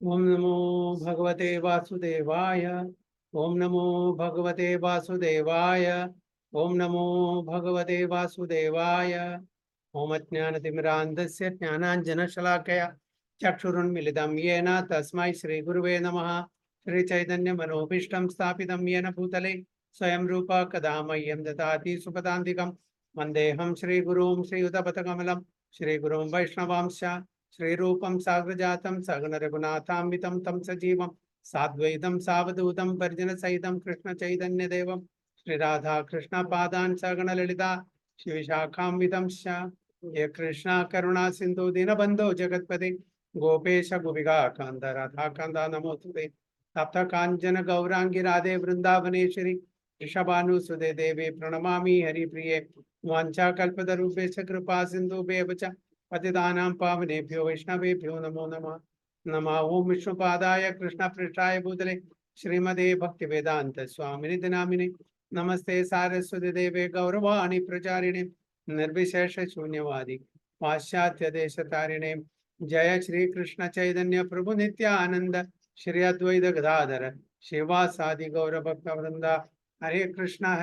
ओम नमो भगवते वासुदेवाय। ओम नमो भगवते वासुदेवाय। ओम नमो भगवते वासुदेवाय। ओम अज्ञानतिमिरान्धस्य ज्ञानाञ्जनशलाकया चक्षुरुन्मिलितं येन तस्मै श्रीगुरुवे नमः। श्रीचैतन्यमनोभीष्टं स्थापितं येन भूतले स्वयं रूपा कदा मह्यं ददाति सुपदान्तिकं वन्देऽहं श्रीगुरुं श्रीयुतपथकमलं श्रीगुरुं वैष्णवांश्च श्रीरूपं साग्रजातं सगण रघुनाथान्वितं तं सजीवं साद्वैतं सावधूतं परिजनसहितं कृष्ण चैतन्य देवं श्रीराधा कृष्ण पादान् सगण ललिता शिवशाखान्वितं ये कृष्ण करुणा सिंधु दीनबंधो जगत्पते गोपेश गोपिका कांत राधा कांत नमोस्तुते तप्त कांचन गौरांगी राधे वृंदावनेश्वरी ऋषभानुसुते देवी प्रणमामि हरिप्रिये वाञ्छाकल्पतरुभ्यश्च कृपा सिन्धुभ्येव च पतितानां पावनेभ्यो वैष्णवेभ्यो नमो नमः। नमः ओं विष्णुपादाय कृष्णपृष्ठाय भूतले श्रीमते भक्तिवेदांत स्वामिनि नामिने नमस्ते सारस्वती देवे गौरवाणी प्रचारिणे निर्विशेष शून्यवादी पाश्चात्य देशतारिणे जय श्री कृष्ण चैतन्य प्रभु नित्यानंद श्री अद्वैत गदाधर शिवासादि गौर भक्त वृंदा हरे कृष्णा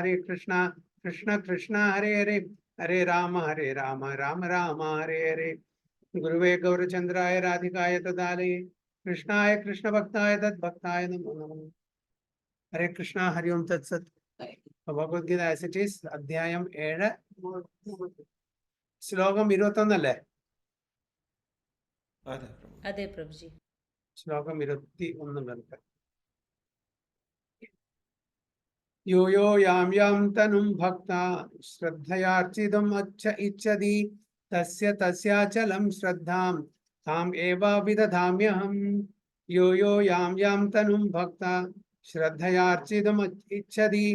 कृष्ण कृष्ण हरे हरे हरे राम राम राम हरे हरे। गुरुवे गौरचंद्राय राधिकाय तदालये कृष्णाय कृष्ण भक्ताय तद्भक्ताय नमो नमः। हरे कृष्णा हरि ओम तत्सत्। ഭഗവത്ഗീത ആസ് ഇറ്റ് ഈസ് അധ്യായം 7 ശ്ലോകം 21 അല്ലേ? അതെ പ്രഭുജി. ശ്ലോകം 21 കണ്ടത്. യോ യോ യാം യാം തനും ഭക്ത ശ്രദ്ധയാർച്ചിതും ഇച്ഛതി തസ്യ തസ്യാചലം ശ്രദ്ധാം താം ഏവ വിദധാമ്യഹം. യോ യോ യാം യാം തനും ഭക്ത ശ്രദ്ധയാർച്ചിതും ഇച്ഛതി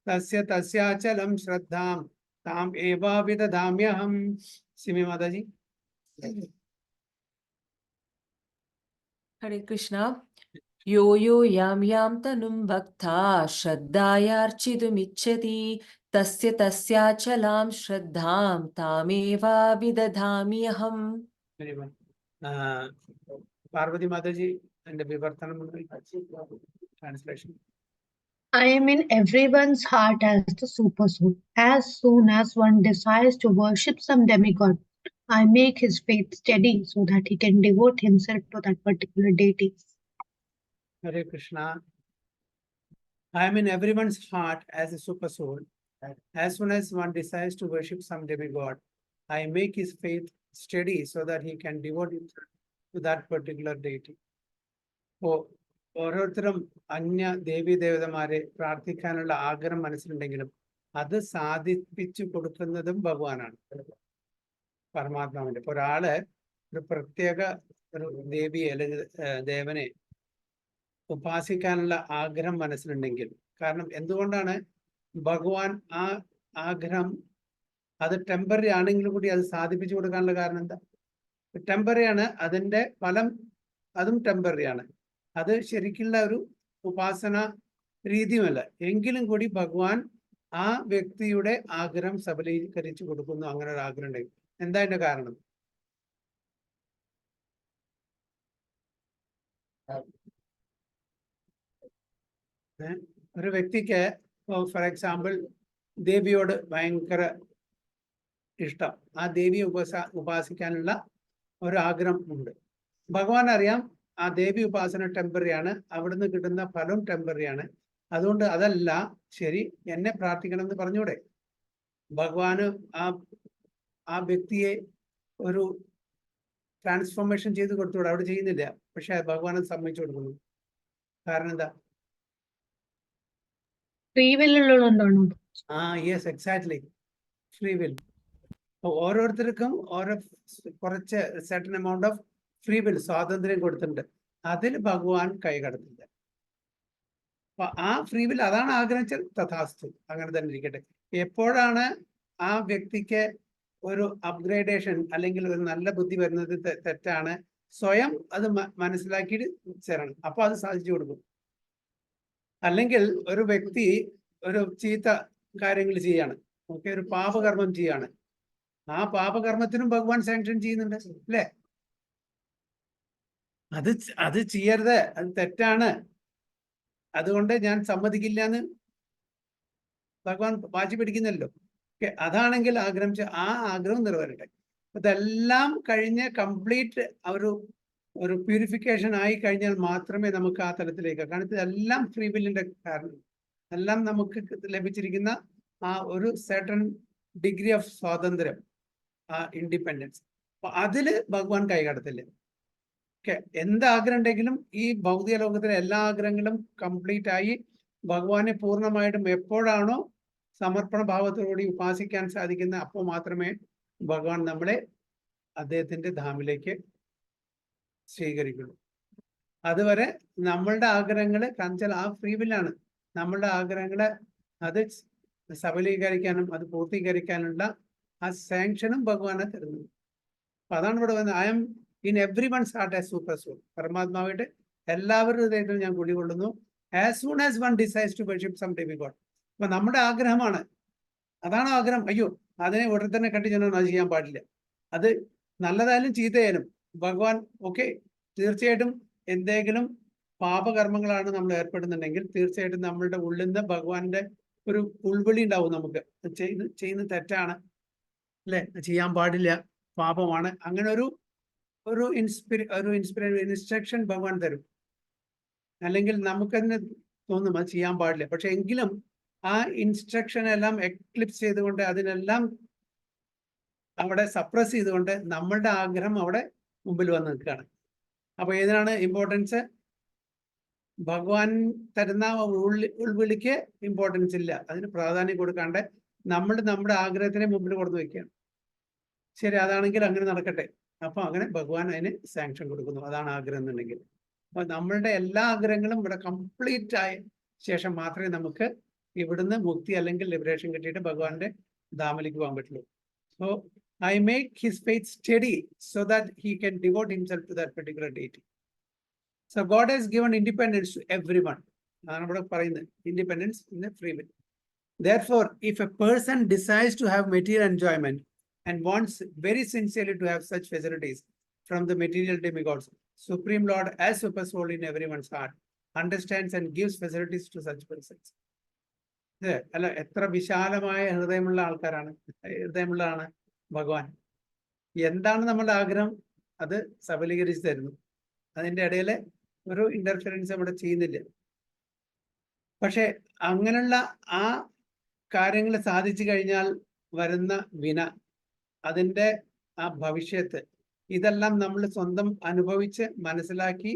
തസ്യ തസ്യാചലം ശ്രദ്ധാം താം ഏവ വിദധാമ്യഹം. സിമി മാതാജി. हरे कृष्णा। यो यो यां यां तनुं भक्ता श्रद्धायार्चितुमिच्छति तस्य तस्याचलां श्रद्धां तामेव विदधामि अहम्. പാർവതി മാതാജി എന്റെ വിവർത്തനം translation. I am in everyone's heart as the super soul. As soon as one decides to worship some demigod, I make his faith steady so that he can devote himself to that particular deity. Hare Krishna. I am in everyone's heart as a super soul. As soon as one decides to worship some demigod, I make his faith steady so that he can devote himself to that particular deity. ഓരോരുത്തരും അന്യ ദേവി ദേവതമാരെ പ്രാർത്ഥിക്കാനുള്ള ആഗ്രഹം മനസ്സിലുണ്ടെങ്കിലും അത് സാധിപ്പിച്ചു കൊടുക്കുന്നതും ഭഗവാനാണ്, പരമാത്മാവിന്റെ. ഒരാള് ഒരു പ്രത്യേക ഒരു ദേവിയെ അല്ലെങ്കിൽ ദേവനെ ഉപാസിക്കാനുള്ള ആഗ്രഹം മനസ്സിലുണ്ടെങ്കിൽ, കാരണം എന്തുകൊണ്ടാണ് ഭഗവാൻ ആ ആഗ്രഹം അത് ടെമ്പററി ആണെങ്കിലും കൂടി അത് സാധിപ്പിച്ചു കൊടുക്കാനുള്ള കാരണം എന്താ? ടെമ്പററി ആണ്, അതിന്റെ ഫലം അതും ടെമ്പററി ആണ്. അത് ശരിക്കുള്ള ഒരു ഉപാസന രീതിയുമല്ല. എങ്കിലും കൂടി ഭഗവാൻ ആ വ്യക്തിയുടെ ആഗ്രഹം സബലീകരിച്ചു കൊടുക്കുന്നു. അങ്ങനെ ഒരു ആഗ്രഹം ഉണ്ടെങ്കിൽ എന്താ അതിന്റെ കാരണം? ഒരു വ്യക്തിക്ക് ഫോർ എക്സാമ്പിൾ ദേവിയോട് ഭയങ്കര ഇഷ്ടം, ആ ദേവിയെ ഉപാസിക്കാനുള്ള ഒരു ആഗ്രഹം ഉണ്ട്. ഭഗവാൻ അറിയാം ആ ദേവി ഉപാസന ടെമ്പററി ആണ്, അവിടുന്ന് കിട്ടുന്ന ഫലം ടെമ്പററി ആണ്. അതുകൊണ്ട് അതല്ല ശരി, എന്നെ പ്രാർത്ഥിക്കണം എന്ന് പറഞ്ഞൂടെ? ഭഗവാന് ആ വ്യക്തിയെ ഒരു ട്രാൻസ്ഫോർമേഷൻ ചെയ്ത് കൊടുത്തൂടെ? അവിടെ ചെയ്യുന്നില്ല, പക്ഷെ ഭഗവാൻ സമ്മതിച്ചു കൊടുക്കുന്നു. കാരണം എന്താ? ഫ്രീ വിൽ ഉള്ളതുകൊണ്ടാണോ? Yes, exactly, free will. ഓരോരുത്തർക്കും ഓരോ കുറച്ച് certain amount of free will, സ്വാതന്ത്ര്യം കൊടുത്തിട്ടുണ്ട്. അതിൽ ഭഗവാൻ കൈകടത്തില്ല. അപ്പൊ ആ ഫ്രീ വിൽ അതാണ് ആഗ്രഹിച്ചത്, തഥാസ്തു, അങ്ങനെ തന്നെ ഇരിക്കട്ടെ. എപ്പോഴാണ് ആ വ്യക്തിക്ക് ഒരു അപ്ഗ്രേഡേഷൻ അല്ലെങ്കിൽ ഒരു നല്ല ബുദ്ധി വരുന്നത് തെറ്റാണ്, സ്വയം അത് മനസ്സിലാക്കിയിട്ട് ചേരണം, അപ്പൊ അത് സാധിച്ചു കൊടുക്കും. അല്ലെങ്കിൽ ഒരു വ്യക്തി ഒരു ചീത്ത കാര്യങ്ങൾ ചെയ്യാണ്, ഓക്കെ, ഒരു പാപകർമ്മം ചെയ്യാണ്, ആ പാപകർമ്മത്തിനും ഭഗവാൻ സാങ്ഷൻ ചെയ്യുന്നുണ്ട്, അല്ലേ? അത് ചെയ്യരുത്, അത് തെറ്റാണ്, അതുകൊണ്ട് ഞാൻ സമ്മതിക്കില്ല എന്ന് ഭഗവാൻ വാശി പിടിക്കുന്നല്ലോ. അതാണെങ്കിൽ ആഗ്രഹം ആ ആഗ്രഹം നിറവേറട്ടെ. ഇതെല്ലാം കഴിഞ്ഞ് കംപ്ലീറ്റ് ഒരു പ്യൂരിഫിക്കേഷൻ ആയി കഴിഞ്ഞാൽ മാത്രമേ നമുക്ക് ആ തലത്തിലേക്ക്, കാരണം ഇതെല്ലാം ഫ്രീ വില്ലിന്റെ കാരണം, എല്ലാം നമുക്ക് ലഭിച്ചിരിക്കുന്ന ആ ഒരു സർട്ടൺ ഡിഗ്രി ഓഫ് സ്വാതന്ത്ര്യം, ആ ഇൻഡിപെൻഡൻസ്. അപ്പൊ അതില് ഭഗവാൻ കൈകടത്തില്ല. എന്താഗ്രഹം ഉണ്ടെങ്കിലും ഈ ഭൗതിക ലോകത്തിലെ എല്ലാ ആഗ്രഹങ്ങളും കംപ്ലീറ്റ് ആയി ഭഗവാനെ പൂർണ്ണമായിട്ടും എപ്പോഴാണോ സമർപ്പണ ഭാവത്തോടുകൂടി ഉപാസിക്കാൻ സാധിക്കുന്ന, അപ്പോൾ മാത്രമേ ഭഗവാൻ നമ്മളെ അദ്ദേഹത്തിന്റെ ധാമിലേക്ക് സ്വീകരിക്കുള്ളൂ. അതുവരെ നമ്മളുടെ ആഗ്രഹങ്ങള്, കാരണം ആ ഫ്രീ വില്ലാണ്, നമ്മളുടെ ആഗ്രഹങ്ങളെ അത് സബലീകരിക്കാനും അത് പൂർത്തീകരിക്കാനുള്ള ആ സാങ്ഷനും ഭഗവാനെ തരുന്നു. അപ്പൊ അതാണ് ഇവിടെ വന്നത്. I am in every one's heart as super soul. പരമാത്മാവായിട്ട് എല്ലാവരുടെ ഹൃദയത്തിൽ ഞാൻ കുടികൊള്ളുന്നു. As soon as one decides to worship some demigod. അപ്പൊ നമ്മുടെ ആഗ്രഹമാണ്, അതാണ് ആഗ്രഹം. അയ്യോ, അതിനെ ഉടനെ തന്നെ കണ്ടു ചെന്നാൽ അത് ചെയ്യാൻ പാടില്ല. അത് നല്ലതായാലും ചീത്തയായാലും ഭഗവാൻ ഓക്കെ, തീർച്ചയായിട്ടും എന്തെങ്കിലും പാപകർമ്മങ്ങളാണ് നമ്മൾ ഏർപ്പെടുന്നുണ്ടെങ്കിൽ തീർച്ചയായിട്ടും നമ്മളുടെ ഉള്ളിൽ നിന്ന് ഭഗവാന്റെ ഒരു ഉൾവിളി ഉണ്ടാവും, നമുക്ക് ചെയ്യുന്നത് തെറ്റാണ് അല്ലെ, ചെയ്യാൻ പാടില്ല, പാപമാണ്. അങ്ങനെ ഒരു ഇൻസ്ട്രക്ഷൻ ഭഗവാൻ തരും. അല്ലെങ്കിൽ നമുക്ക് തന്നെ തോന്നും അത് ചെയ്യാൻ പാടില്ല. പക്ഷെ എങ്കിലും ആ ഇൻസ്ട്രക്ഷൻ എല്ലാം എക്ലിപ്സ് ചെയ്തുകൊണ്ട്, അതിനെല്ലാം അവിടെ സപ്രസ് ചെയ്തുകൊണ്ട് നമ്മളുടെ ആഗ്രഹം അവിടെ മുമ്പിൽ വന്ന് നിൽക്കുകയാണ്. അപ്പൊ ഏതിനാണ് ഇമ്പോർട്ടൻസ്? ഭഗവാൻ തരുന്ന ഉൾവിളിക്ക് ഇമ്പോർട്ടൻസ് ഇല്ല, അതിന് പ്രാധാന്യം കൊടുക്കാണ്ട് നമ്മുടെ ആഗ്രഹത്തിനെ മുമ്പിൽ കൊടുത്തു വെക്കുകയാണ്. ശരി, അതാണെങ്കിൽ അങ്ങനെ നടക്കട്ടെ. അപ്പൊ അങ്ങനെ ഭഗവാൻ അതിന് സാങ്ഷൻ കൊടുക്കുന്നു. അതാണ് ആഗ്രഹം എന്നുണ്ടെങ്കിൽ. അപ്പൊ നമ്മളുടെ എല്ലാ ആഗ്രഹങ്ങളും ഇവിടെ കംപ്ലീറ്റ് ആയ ശേഷം മാത്രമേ നമുക്ക് ഇവിടുന്ന് മുക്തി അല്ലെങ്കിൽ ലിബറേഷൻ കിട്ടിയിട്ട് ഭഗവാന്റെ ധാമിലേക്ക് പോകാൻ പറ്റുള്ളൂ. So I make his faith steady so that he can devote himself to that particular deity. So God has given independence to everyone. അതാണ് ഇവിടെ പറയുന്നത്, independence in A free will. Therefore, if a person decides to have material enjoyment and wants very sincerely to have such facilities from the material demigods, Supreme Lord as super soul in everyone's heart understands and gives facilities to such persons. അല്ല, എത്ര വിശാലമായ ഹൃദയമുള്ളതാണ് ഭഗവാൻ. എന്താണ് നമ്മളുടെ ആഗ്രഹം, അത് സബലീകരിച്ച് തരുന്നു. അതിൻ്റെ ഇടയിൽ ഒരു ഇന്റർഫിയറൻസ് അവിടെ ചെയ്യുന്നില്ല. പക്ഷെ അങ്ങനെയുള്ള ആ കാര്യങ്ങൾ സാധിച്ചു കഴിഞ്ഞാൽ വരുന്ന വിന, അതിൻ്റെ ആ ഭവിഷ്യത്ത്, ഇതെല്ലാം നമ്മൾ സ്വന്തം അനുഭവിച്ച് മനസ്സിലാക്കി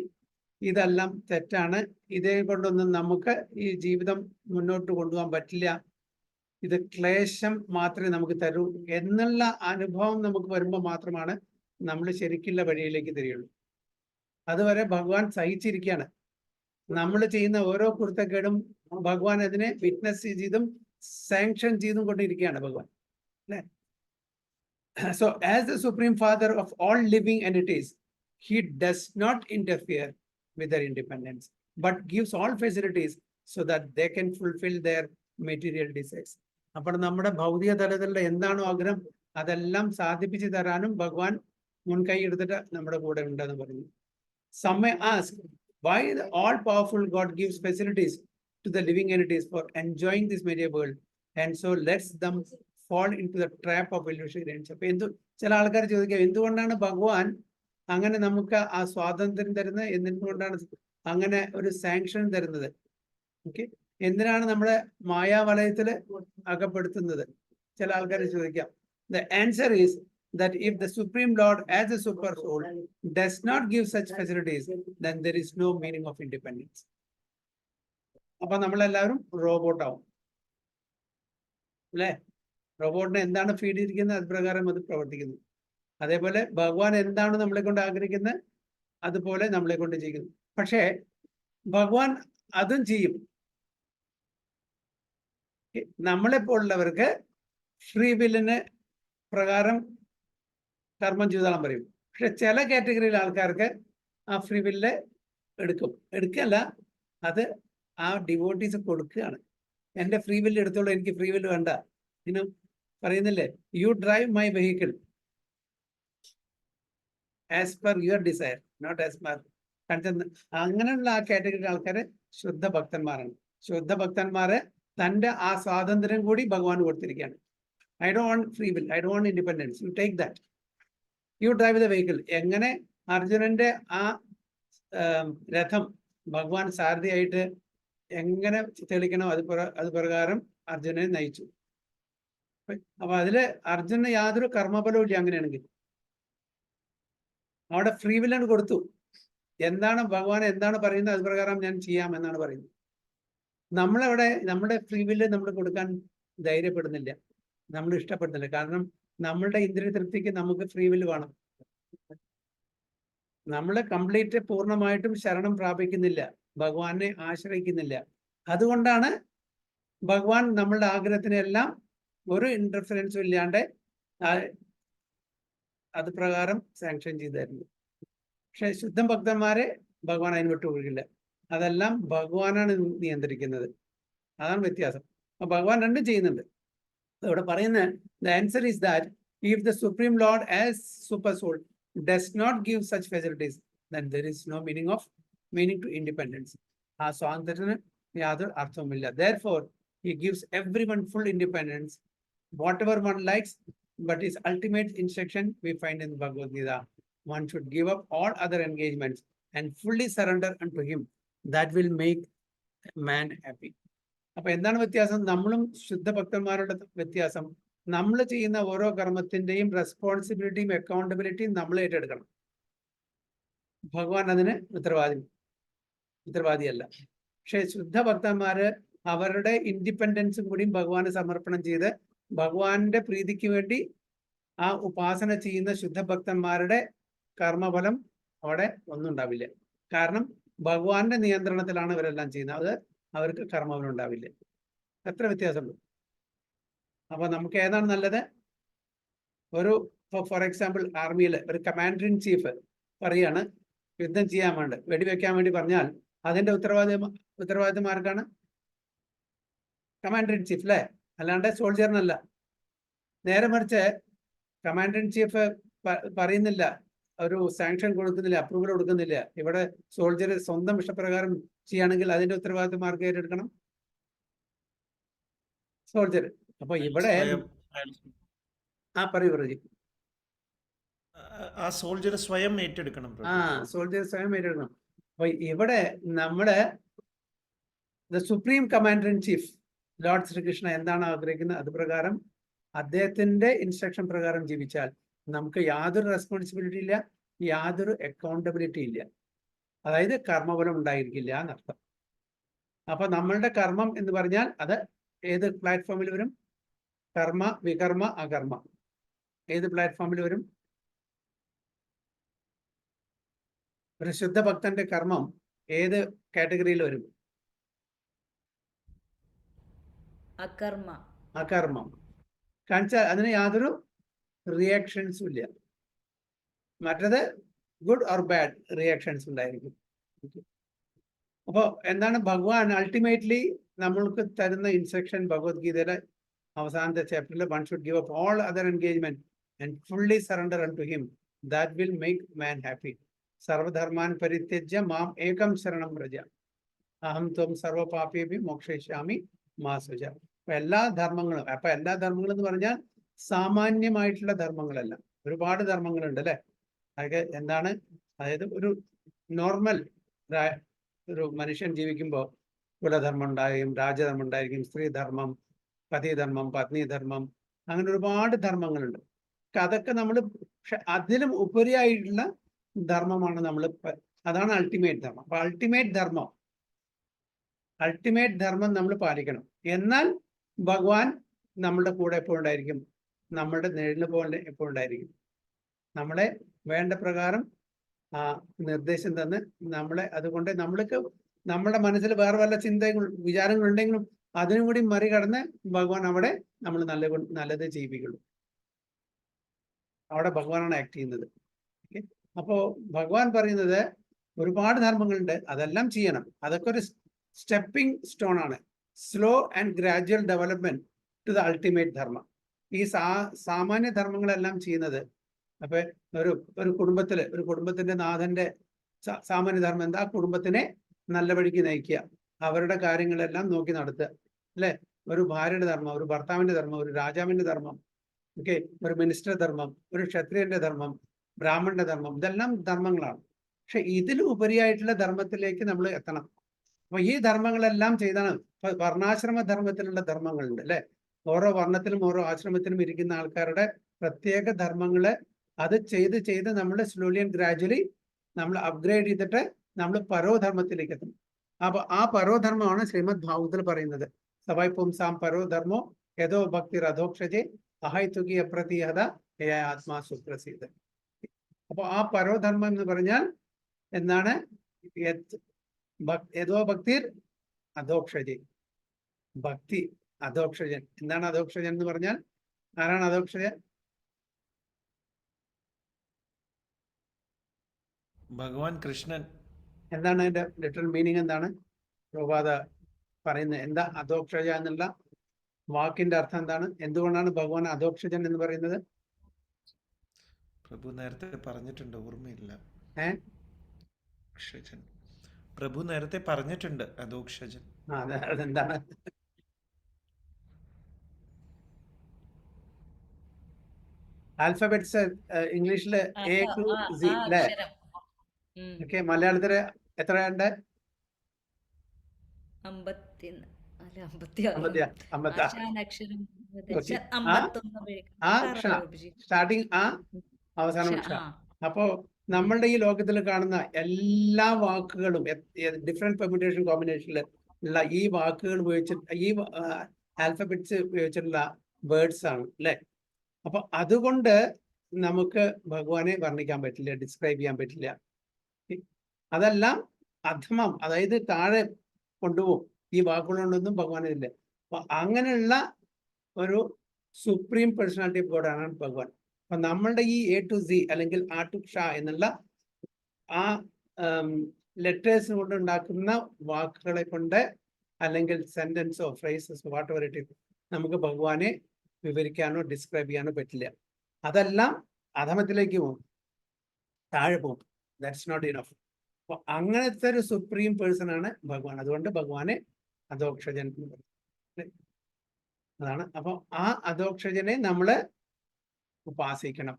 ഇതെല്ലാം തെറ്റാണ്, ഇതേ കൊണ്ടൊന്നും നമുക്ക് ഈ ജീവിതം മുന്നോട്ട് കൊണ്ടുപോകാൻ പറ്റില്ല, ഇത് ക്ലേശം മാത്രമേ നമുക്ക് തരൂ എന്നുള്ള അനുഭവം നമുക്ക് വരുമ്പോൾ മാത്രമാണ് നമ്മൾ ശരിക്കുള്ള വഴിയിലേക്ക് തിരിയുള്ളൂ. അതുവരെ ഭഗവാൻ സഹിച്ചിരിക്കുകയാണ്. നമ്മൾ ചെയ്യുന്ന ഓരോ കുരുത്തക്കേടും ഭഗവാൻ അതിനെ വിറ്റ്നസ് ചെയ്തും സാങ്ഷൻ ചെയ്തും കൊണ്ടിരിക്കുകയാണ് ഭഗവാൻ, അല്ലെ? So as the supreme father of all living entities, he does not interfere with their independence, but gives all facilities so that they can fulfill their material desires. അപ്പോൾ നമ്മുടെ ഭൗതിക തലത്തിലുള്ള എന്താണോ ആഗ്രഹം അതെല്ലാം സാധിപ്പിച്ചു തരാനും ഭഗവാൻ മുൻകൈ എടുത്തിട്ട് നമ്മുടെ കൂടെ ഉണ്ടെന്ന് പറയുന്നു. Some may ask why the all-powerful God gives facilities to the living entities for enjoying this material world and so lets them fall into the trap of illusions. അപ്പൊ ചില ആൾക്കാർ ചോദിക്കാം, എന്തുകൊണ്ടാണ് ഭഗവാൻ അങ്ങനെ നമുക്ക് ആ സ്വാതന്ത്ര്യം തരുന്നത്, എന്തുകൊണ്ടാണ് അങ്ങനെ ഒരു സാങ്ഷൻ തരുന്നത്? ഓക്കെ, എന്തിനാണ് നമ്മളെ മായാവലയത്തില് അകപ്പെടുത്തുന്നത്? ചില ആൾക്കാർ ചോദിക്കാം. The answer is that if the Supreme Lord as a super soul does not give such facilities, then there is no meaning of independence. അപ്പൊ നമ്മളെല്ലാവരും റോബോട്ട് ആവും, അല്ലെ? റോബോട്ടിനെ എന്താണ് ഫീഡ് ചെയ്തിരിക്കുന്നത് അത് പ്രകാരം അത് പ്രവർത്തിക്കുന്നു. അതേപോലെ ഭഗവാൻ എന്താണ് നമ്മളെ കൊണ്ട് ആഗ്രഹിക്കുന്നത് അതുപോലെ നമ്മളെ കൊണ്ട് ചെയ്യുന്നു. പക്ഷേ ഭഗവാൻ അതും ചെയ്യും. നമ്മളെപ്പോലുള്ളവർക്ക് ഫ്രീ വില്ലിന് പ്രകാരം കർമ്മം ചെയ്താൽ പറയും. പക്ഷെ ചില കാറ്റഗറിയിലെ ആൾക്കാർക്ക് ആ ഫ്രീ വില്ല് എടുക്കല്ല, അത് ആ ഡിവോട്ടീസ് കൊടുക്കുകയാണ്. എൻ്റെ ഫ്രീ വില്ല് എടുത്തോളൂ, എനിക്ക് ഫ്രീ വില്ല് വേണ്ട. ഇങ്ങനെ പറയുന്നില്ലേ, you drive my vehicle as per your desire, not as per കാരണം അങ്ങനെയുള്ള ആ കാറ്റഗറി ആൾക്കാര് ശുദ്ധ ഭക്തന്മാരാണ്. ശുദ്ധ ഭക്തന്മാരെ തന്റെ ആ സ്വാതന്ത്ര്യം കൂടി ഭഗവാൻ കൊടുത്തിരിക്കുകയാണ്. I don't want free will, I don't want independence, you take that, U drive the vehicle. എങ്ങനെ അർജുനന്റെ ആ രഥം ഭഗവാൻ സാരഥിയായിട്ട് എങ്ങനെ തെളിക്കണോ അത് പ്രകാരം അർജുനനെ നയിച്ചു. അപ്പൊ അതില് അർജുനന് യാതൊരു കർമ്മഫലവും ഇല്ല. അങ്ങനെയാണെങ്കിൽ അവിടെ ഫ്രീ വില്ലാണ് കൊടുത്തു. എന്താണ് ഭഗവാൻ എന്താണ് പറയുന്നത് അത് പ്രകാരം ഞാൻ ചെയ്യാം എന്നാണ് പറയുന്നത്. നമ്മളവിടെ നമ്മുടെ ഫ്രീ വില്ല് നമ്മൾ കൊടുക്കാൻ ധൈര്യപ്പെടുന്നില്ല, നമ്മൾ ഇഷ്ടപ്പെടുന്നില്ല. കാരണം നമ്മളുടെ ഇന്ദ്രിയ തൃപ്തിക്ക് നമുക്ക് ഫ്രീ വില്ല് വേണം. നമ്മൾ കംപ്ലീറ്റ് പൂർണ്ണമായിട്ടും ശരണം പ്രാപിക്കുന്നില്ല, ഭഗവാനെ ആശ്രയിക്കുന്നില്ല. അതുകൊണ്ടാണ് ഭഗവാൻ നമ്മളുടെ ആഗ്രഹത്തിനെല്ലാം ഒരു ഇന്റർഫിറൻസും ഇല്ലാണ്ട് അത് പ്രകാരം സാങ്ഷൻ ചെയ്തു തരുന്നു. പക്ഷെ ശുദ്ധം ഭക്തന്മാരെ ഭഗവാൻ അതിന് വിട്ടുകൊടുക്കില്ല. അതെല്ലാം ഭഗവാനാണ് നിയന്ത്രിക്കുന്നത്. അതാണ് വ്യത്യാസം. അപ്പൊ ഭഗവാൻ രണ്ടും ചെയ്യുന്നുണ്ട്. ഇവിടെ പറയുന്ന the answer is that if the supreme lord as super soul does not give such facilities, then there is no meaning to independence. ആ സ്വാതന്ത്ര്യത്തിന് യാതൊരു അർത്ഥവുമില്ല. Therefore, he gives everyone full independence, whatever one likes, but his ultimate instruction we find in Bhagavad Gita. One should give up all other engagements and fully surrender unto him. That will make man happy. അപ്പൊ എന്താണ് വ്യത്യാസം? നമ്മളും ശുദ്ധ ഭക്തന്മാരുടെ വ്യത്യാസം, നമ്മൾ ചെയ്യുന്ന ഓരോ കർമ്മത്തിന്റെയും റെസ്പോൺസിബിലിറ്റിയും അക്കൗണ്ടബിലിറ്റിയും നമ്മൾ ഏറ്റെടുക്കണം. ഭഗവാൻ അതിന് ഉത്തരവാദിയല്ല. പക്ഷെ ശുദ്ധ ഭക്തന്മാര് അവരുടെ ഇൻഡിപെൻഡൻസും കൂടിയും ഭഗവാന് സമർപ്പണം ചെയ്ത് ഭഗവാന്റെ പ്രീതിക്ക് വേണ്ടി ആ ഉപാസന ചെയ്യുന്ന ശുദ്ധ ഭക്തന്മാരുടെ കർമ്മഫലം അവിടെ ഒന്നും ഉണ്ടാവില്ല. കാരണം ഭഗവാന്റെ നിയന്ത്രണത്തിലാണ് ഇവരെല്ലാം ചെയ്യുന്നത്. അത് അവർക്ക് കർമ്മഫലം ഉണ്ടാവില്ല. എത്ര വ്യത്യാസമുണ്ട്. അപ്പൊ നമുക്ക് ഏതാണ് നല്ലത്? ഒരു ഫോർ എക്സാമ്പിൾ ആർമിയിൽ ഒരു കമാൻഡർ ഇൻ ചീഫ് പറയാണ് യുദ്ധം ചെയ്യാൻ വേണ്ടി, വെടിവെക്കാൻ വേണ്ടി പറഞ്ഞാൽ അതിന്റെ ഉത്തരവാദിത്വം ആർക്കാണ്? കമാൻഡർ ഇൻ ചീഫ് അല്ലേ, അല്ലാണ്ട് സോൾജറിനല്ല. നേരെ മറിച്ച് കമാൻഡർ ഇൻ ചീഫ് പറയുന്നില്ല, ഒരു സാങ്ഷൻ കൊടുക്കുന്നില്ല, അപ്രൂവൽ കൊടുക്കുന്നില്ല. ഇവിടെ സോൾജർ സ്വന്തം ഇഷ്ടപ്രകാരം ചെയ്യുകയാണെങ്കിൽ അതിന്റെ ഉത്തരവാദിത്വം ആർക്ക് ഏറ്റെടുക്കണം? സോൾജർ. അപ്പൊ ഇവിടെ പറയൂ. ആ സോൾജർ സ്വയം ഏറ്റെടുക്കണം. സോൾജർ സ്വയം ഏറ്റെടുക്കണം. അപ്പൊ ഇവിടെ നമ്മുടെ supreme commander in chief lord Srikrishna എന്താണ് ആഗ്രഹിക്കുന്നത് അത് പ്രകാരം അദ്ദേഹത്തിന്റെ ഇൻസ്ട്രക്ഷൻ പ്രകാരം ജീവിച്ചാൽ നമുക്ക് യാതൊരു റെസ്പോൺസിബിലിറ്റി ഇല്ല, യാതൊരു അക്കൗണ്ടബിലിറ്റി ഇല്ല. അതായത് കർമ്മഫലം ഉണ്ടായിരിക്കില്ല എന്നർത്ഥം. അപ്പൊ നമ്മളുടെ കർമ്മം എന്ന് പറഞ്ഞാൽ അത് ഏത് പ്ലാറ്റ്ഫോമിൽ വരും? കർമ്മ, വികർമ്മ, അകർമ്മ. ഏത് പ്ലാറ്റ്ഫോമിൽ വരും? ഒരു ശുദ്ധ ഭക്തന്റെ കർമ്മം ഏത് കാറ്റഗറിയിൽ വരും? അകർമ്മം. കാണിച്ചാൽ അതിന് യാതൊരു റിയാക്ഷൻസും ഇല്ല. മറ്റത് ഗുഡ് ഓർ ബാഡ് റിയാക്ഷൻസ് ഉണ്ടായിരിക്കും. അപ്പോ എന്താണ് ഭഗവാൻ അൾട്ടിമേറ്റ്ലി നമ്മൾക്ക് തരുന്ന ഇൻസ്ട്രക്ഷൻ? ഭഗവത്ഗീതയുടെ അവസാനത്തെ ചാപ്റ്ററിൽ one should give up all other engagement and fully surrender unto him, that will make man happy. സർവധർമാൻ പരിത്യജ്യ മാം ഏകം ശരണം വ്രജ അഹം ത്വം സർവപാപേഭ്യോ മോക്ഷയിഷ്യാമി മാ സുജ. അപ്പൊ എല്ലാ ധർമ്മങ്ങളും എന്ന് പറഞ്ഞാൽ സാമാന്യമായിട്ടുള്ള ധർമ്മങ്ങളല്ല, ഒരുപാട് ധർമ്മങ്ങളുണ്ട് അല്ലെ. അതൊക്കെ എന്താണ്? അതായത് ഒരു നോർമൽ ഒരു മനുഷ്യൻ ജീവിക്കുമ്പോൾ കുലധർമ്മം ഉണ്ടായിരിക്കും, രാജധർമ്മം ഉണ്ടായിരിക്കും, സ്ത്രീധർമ്മം, പതിധർമ്മം, പത്നിധർമ്മം, അങ്ങനെ ഒരുപാട് ധർമ്മങ്ങളുണ്ട്. അതൊക്കെ നമ്മൾ, പക്ഷെ അതിലും ഉപരിയായിട്ടുള്ള ധർമ്മമാണ് നമ്മൾ, അതാണ് അൾട്ടിമേറ്റ് ധർമ്മം. അപ്പൊ അൾട്ടിമേറ്റ് ധർമ്മം നമ്മൾ പാലിക്കണം. എന്നാൽ ഭഗവാൻ നമ്മളുടെ കൂടെ എപ്പോഴും ഉണ്ടായിരിക്കും, നമ്മളുടെ നിഴലിന് പോലെ എപ്പോഴും ഉണ്ടായിരിക്കും. നമ്മളെ വേണ്ട പ്രകാരം നിർദ്ദേശം തന്ന് നമ്മളെ, അതുകൊണ്ട് നമ്മൾക്ക് നമ്മുടെ മനസ്സിൽ വേറെ വല്ല ചിന്തകൾ വിചാരങ്ങളുണ്ടെങ്കിലും അതിനും കൂടി മറികടന്ന് ഭഗവാൻ അവിടെ നമ്മൾ നല്ലത് ചെയ്യിപ്പിക്കുള്ളൂ. അവിടെ ഭഗവാനാണ് ആക്ട് ചെയ്യുന്നത്. അപ്പോ ഭഗവാൻ പറയുന്നത് ഒരുപാട് ധർമ്മങ്ങളുണ്ട്, അതെല്ലാം ചെയ്യണം. അതൊക്കെ ഒരു സ്റ്റെപ്പിംഗ് സ്റ്റോൺ ആണ്, slow and gradual development to the ultimate dharma. ഈ സാമാന്യ ധർമ്മങ്ങളെല്ലാം ചെയ്യുന്നത്, അപ്പൊ ഒരു കുടുംബത്തിന്റെ നാഥന്റെ സാമാന്യധർമ്മം എന്താ? കുടുംബത്തിനെ നല്ല വഴിക്ക് നയിക്കുക, അവരുടെ കാര്യങ്ങളെല്ലാം നോക്കി നടത്തുക, അല്ലെ? ഒരു ഭാര്യയുടെ ധർമ്മം, ഒരു ഭർത്താവിന്റെ ധർമ്മം, ഒരു രാജാവിന്റെ ധർമ്മം, ഓക്കെ, ഒരു മിനിസ്റ്റർ ധർമ്മം, ഒരു ക്ഷത്രിയന്റെ ധർമ്മം, ബ്രാഹ്മണന്റെ ധർമ്മം, ഇതെല്ലാം ധർമ്മങ്ങളാണ്. പക്ഷെ ഇതിലും ഉപരിയായിട്ടുള്ള ധർമ്മത്തിലേക്ക് നമ്മൾ എത്തണം. അപ്പൊ ഈ ധർമ്മങ്ങളെല്ലാം ചെയ്താണ് വർണ്ണാശ്രമ ധർമ്മത്തിലുള്ള ധർമ്മങ്ങളുണ്ട്, അല്ലെ? ഓരോ വർണ്ണത്തിലും ഓരോ ആശ്രമത്തിലും ഇരിക്കുന്ന ആൾക്കാരുടെ പ്രത്യേക ധർമ്മങ്ങള് അത് ചെയ്ത് നമ്മൾ സ്ലോലി ആൻഡ് ഗ്രാജുവലി നമ്മൾ അപ്ഗ്രേഡ് ചെയ്തിട്ട് നമ്മൾ പരോധർമ്മത്തിലേക്ക് എത്തും. അപ്പൊ ആ പരോധർമ്മമാണ് ശ്രീമദ് ഭാഗവതത്തിൽ പറയുന്നത്. സവൈ പുംസാം പരോധർമ്മോ യഥോ ഭക്തി രഥോക്ഷജെ അഹൈതുകി അപ്രതീഹത ആത്മാ സുപ്രസീദ. അപ്പൊ ആ പരോധർമ്മം എന്ന് പറഞ്ഞാൽ എന്താണ്? യഥോ ഭക്തിർ അധോക്ഷജൻ. ഭക്തി അധോക്ഷജൻ. എന്താണ് അധോക്ഷജൻ എന്ന് പറഞ്ഞാൽ? ആരാണ് അധോക്ഷജൻ? ഭഗവാൻ കൃഷ്ണൻ. എന്താണ് അതിന്റെ ലിറ്ററൽ മീനിങ്? എന്താണ് പ്രഭാത പറയുന്നത്? എന്താ അധോക്ഷജ എന്നുള്ള വാക്കിന്റെ അർത്ഥം എന്താണ്? എന്തുകൊണ്ടാണ് ഭഗവാൻ അധോക്ഷജൻ എന്ന് പറയുന്നത്? പ്രഭു നേരത്തെ പറഞ്ഞിട്ടുണ്ട്, ഓർമ്മയില്ല. ക്ഷജൻ പ്രഭു നേരത്തെ പറഞ്ഞിട്ടുണ്ട്, അധോക്ഷജൻ. അതെന്താണ്? ആൽഫബറ്റ്സ് ഇംഗ്ലീഷില് A to Z അല്ലേ? ഓക്കെ, മലയാളത്തില് എത്രയുണ്ട്? 56. സ്റ്റാർട്ടിങ് ആ, അവസാനം ക്ഷ. അപ്പോ നമ്മളുടെ ഈ ലോകത്തിൽ കാണുന്ന എല്ലാ വാക്കുകളും ഡിഫറെന്റ് പെർമ്യൂട്ടേഷൻ കോമ്പിനേഷനിൽ ഉള്ള ഈ വാക്കുകൾ ഉപയോഗിച്ചിട്ട്, ഈ ആൽഫബറ്റ്സ് ഉപയോഗിച്ചിട്ടുള്ള വേർഡ്സ് ആണ്, അല്ലെ? അപ്പൊ അതുകൊണ്ട് നമുക്ക് ഭഗവാനെ വർണ്ണിക്കാൻ പറ്റില്ല, ഡിസ്ക്രൈബ് ചെയ്യാൻ പറ്റില്ല. അതെല്ലാം അധമം, അതായത് താഴെ കൊണ്ടുപോകും. ഈ വാക്കുകളൊന്നും ഭഗവാനില്ല. അപ്പൊ അങ്ങനെയുള്ള ഒരു സുപ്രീം പേഴ്സണാലിറ്റി ഓഫ് ഗോഡ് ആണ് ഭഗവാൻ. അപ്പൊ നമ്മളുടെ ഈ A to Z അല്ലെങ്കിൽ ആ ടു ക്ഷ എന്നുള്ള ആ ലെറ്റേഴ്സ് കൊണ്ട് ഉണ്ടാക്കുന്ന വാക്കുകളെ കൊണ്ട് അല്ലെങ്കിൽ സെന്റൻസോ ഫ്രേസസോ വാട്ട് എവർ ഇറ്റ് ഇസ്, നമുക്ക് ഭഗവാനെ വിവരിക്കാനോ ഡിസ്ക്രൈബ് ചെയ്യാനോ പറ്റില്ല. അതെല്ലാം അധമത്തിലേക്ക് പോകും, താഴെ പോകും. That's not enough. അപ്പൊ അങ്ങനത്തെ ഒരു സുപ്രീം പേഴ്സൺ ആണ് ഭഗവാൻ. അതുകൊണ്ട് ഭഗവാനെ അധോക്ഷജൻ എന്ന് പറയും. അതാണ്. അപ്പൊ ആ അധോക്ഷജനെ നമ്മള് ഉപാസിക്കണം.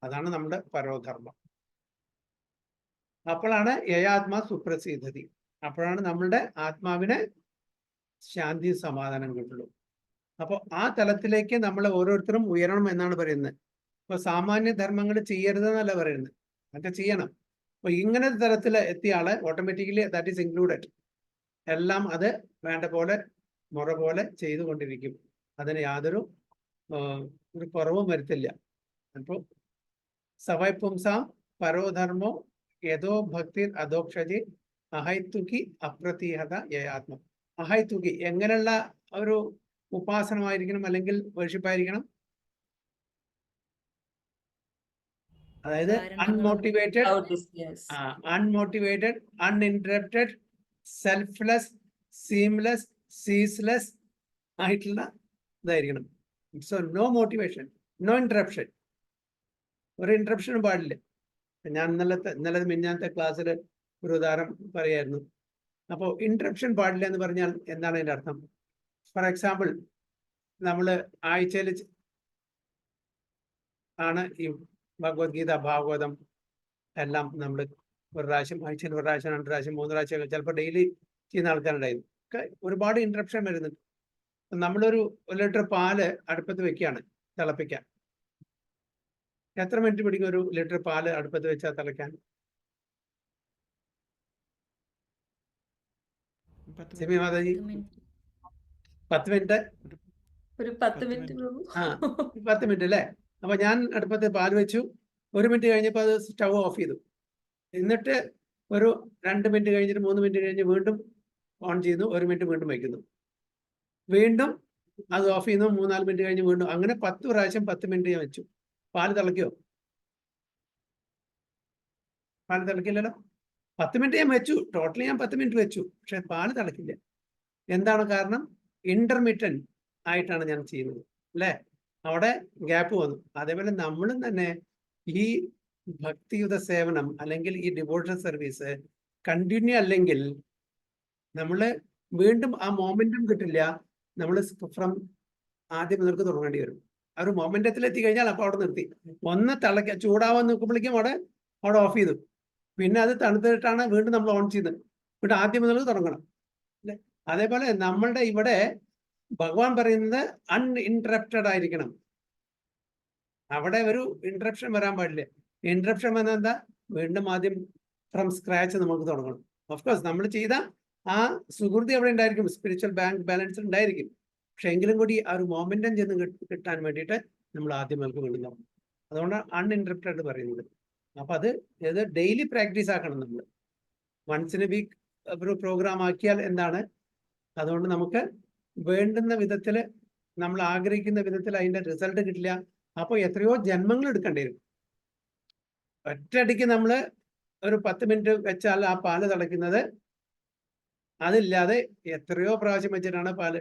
അതാണ് നമ്മുടെ പരോധർമ്മം. അപ്പോഴാണ് യയാത്മാ സുപ്രസിദ്ധതി. അപ്പോഴാണ് നമ്മളുടെ ആത്മാവിന് ശാന്തി സമാധാനം കിട്ടുള്ളൂ. അപ്പൊ ആ തലത്തിലേക്ക് നമ്മൾ ഓരോരുത്തരും ഉയരണം എന്നാണ് പറയുന്നത്. ഇപ്പൊ സാമാന്യ ധർമ്മങ്ങൾ ചെയ്യരുതെന്നല്ല പറയുന്നത്, അതൊക്കെ ചെയ്യണം. അപ്പൊ ഇങ്ങനത്തെ തരത്തിൽ എത്തിയ ആള് ഓട്ടോമാറ്റിക്കലി ദാറ്റ് ഈസ് ഇൻക്ലൂഡഡ്. എല്ലാം അത് വേണ്ട പോലെ മുറ പോലെ ചെയ്തുകൊണ്ടിരിക്കും. അതിന് യാതൊരു ഒരു കുറവും വരുത്തില്ല. അപ്പോ സവൈ പുംസാം പരോധർമ്മോ യഥോ ഭക്തി അധോക്ഷജി അഹൈതുകി അപ്രതീഹത യയാത്മ. അഹൈതുകി എങ്ങനെയുള്ള ഒരു ഉപാസനമായിരിക്കണം അല്ലെങ്കിൽ വർഷിപ്പായിരിക്കണം? അതായത് unmotivated, uninterrupted, selfless, seamless, ceaseless ആയിട്ടുള്ള ഇതായിരിക്കണം. So no motivation, no interruption. ഒരു ഇൻറ്ററപ്ഷനും പാടില്ല. ഞാൻ ഇന്നലെ മിഞ്ഞാന്നത്തെ ക്ലാസ്സിൽ ഒരു ഉദാഹരണം പറയായിരുന്നു. അപ്പോൾ ഇൻറ്ററപ്ഷൻ പാടില്ല എന്ന് പറഞ്ഞാൽ എന്താണ് അതിൻ്റെ അർത്ഥം? ഫോർ എക്സാമ്പിൾ, നമ്മൾ ആഴ്ചയിൽ ആണ് ഈ ഭഗവത്ഗീത, ഭാഗവതം എല്ലാം നമ്മൾ ഒരു പ്രാവശ്യം, ആഴ്ചയിൽ ഒരു പ്രാവശ്യം, 2 പ്രാവശ്യം, 3 പ്രാവശ്യം, ചിലപ്പോൾ ഡെയിലി ചെയ്യുന്ന ആൾക്കാരുണ്ടായിരുന്നു. ഒക്കെ ഒരുപാട് ഇൻറ്ററപ്ഷൻ വരുന്നുണ്ട്. നമ്മളൊരു 1 ലിറ്റർ പാല് അടുപ്പത്ത് വെക്കുകയാണ് തിളപ്പിക്കാൻ. എത്ര മിനിറ്റ് പിടിക്കും ഒരു ലിറ്റർ പാല് അടുപ്പത്ത് വെച്ചാൽ തിളയ്ക്കാൻ? സിമി മാതാജി, 10 മിനിറ്റ്? ഒരു 10 മിനിറ്റ്. ആ, 10 മിനിറ്റ് അല്ലേ? അപ്പൊ ഞാൻ അടുപ്പത്ത് പാല് വെച്ചു. 1 മിനിറ്റ് കഴിഞ്ഞപ്പോൾ അത് സ്റ്റവ് ഓഫ് ചെയ്തു. എന്നിട്ട് ഒരു 2 മിനിറ്റ് കഴിഞ്ഞിട്ട് 3 മിനിറ്റ് കഴിഞ്ഞ് വീണ്ടും ഓൺ ചെയ്യുന്നു. 1 മിനിറ്റ് വീണ്ടും വയ്ക്കുന്നു. വീണ്ടും അത് ഓഫ് ചെയ്യുന്നു. 3-4 മിനിറ്റ് കഴിഞ്ഞ് വീണ്ടും. അങ്ങനെ 10 പ്രാവശ്യം 10 മിനിറ്റ് ഞാൻ വെച്ചു. പാല് തിളയ്ക്കോ? പാല് തിളക്കില്ലല്ലോ. 10 മിനിറ്റ് ഞാൻ വെച്ചു, ടോട്ടലി ഞാൻ 10 മിനിറ്റ് വെച്ചു, പക്ഷെ പാല് തിളക്കില്ല. എന്താണ് കാരണം? ഇന്റർമീഡിയന്റ് ആയിട്ടാണ് ഞാൻ ചെയ്യുന്നത്, അല്ലേ? അവിടെ ഗ്യാപ്പ് വന്നു. അതേപോലെ നമ്മളും തന്നെ ഈ ഭക്തിയുത സേവനം അല്ലെങ്കിൽ ഈ ഡിവോഷണൽ സർവീസ് കണ്ടിന്യൂ അല്ലെങ്കിൽ നമ്മൾ വീണ്ടും ആ മൊമെന്റം കിട്ടില്ല. നമ്മൾ ഫ്രം ആദ്യം മുതൽക്ക് തുടങ്ങേണ്ടി വരും. ആ ഒരു മൊമെന്റത്തിൽ എത്തിക്കഴിഞ്ഞാൽ അപ്പോൾ അവിടെ നിർത്തി. ഒന്ന് ചൂടാവാൻ നിൽക്കുമ്പോഴേക്കും അവിടെ ഓഫ് ചെയ്തു. പിന്നെ അത് തണുത്തിട്ടാണ് വീണ്ടും നമ്മൾ ഓൺ ചെയ്തത്. വീണ്ടും ആദ്യം മുതൽ തുടങ്ങണം അല്ലെ? അതേപോലെ നമ്മളുടെ ഇവിടെ ഭഗവാൻ പറയുന്നത് അൺഇൻറ്ററപ്റ്റഡ് ആയിരിക്കണം. അവിടെ ഒരു ഇന്ററപ്ഷൻ വരാൻ പാടില്ല. ഇന്ററപ്ഷൻ വന്നാൽ എന്താ? വീണ്ടും ആദ്യം ഫ്രം സ്ക്രാച്ച് നമുക്ക് തുടങ്ങണം. ഓഫ്കോഴ്സ് നമ്മൾ ചെയ്ത ആ സുഹൃതി അവിടെ ഉണ്ടായിരിക്കും, സ്പിരിച്വൽ ബാങ്ക് ബാലൻസ് ഉണ്ടായിരിക്കും. പക്ഷെ എങ്കിലും കൂടി ആ ഒരു മൊമെന്റം ചെന്ന് കിട്ടാൻ വേണ്ടിയിട്ട് നമ്മൾ ആദ്യം നമുക്ക് വീണ്ടും തുടങ്ങും. അതുകൊണ്ടാണ് അൺഇൻറ്ററപ്റ്റഡ് പറയുന്നത്. അപ്പൊ അത് ഡെയിലി പ്രാക്ടീസ് ആക്കണം നമ്മൾ. വൺസ് ഇൻ എ വീക്ക് ഒരു പ്രോഗ്രാം ആക്കിയാൽ എന്താണ്, അതുകൊണ്ട് നമുക്ക് വേണ്ടുന്ന വിധത്തിൽ നമ്മൾ ആഗ്രഹിക്കുന്ന വിധത്തിൽ അതിന്റെ റിസൾട്ട് കിട്ടില്ല. അപ്പോൾ എത്രയോ ജന്മങ്ങൾ എടുക്കേണ്ടി വരും. ഒറ്റയടിക്ക് നമ്മൾ ഒരു 10 മിനിറ്റ് വെച്ചാൽ ആ പാല് തിളയ്ക്കുന്നത്, അതില്ലാതെ എത്രയോ പ്രാവശ്യം വെച്ചിട്ടാണ് പാല്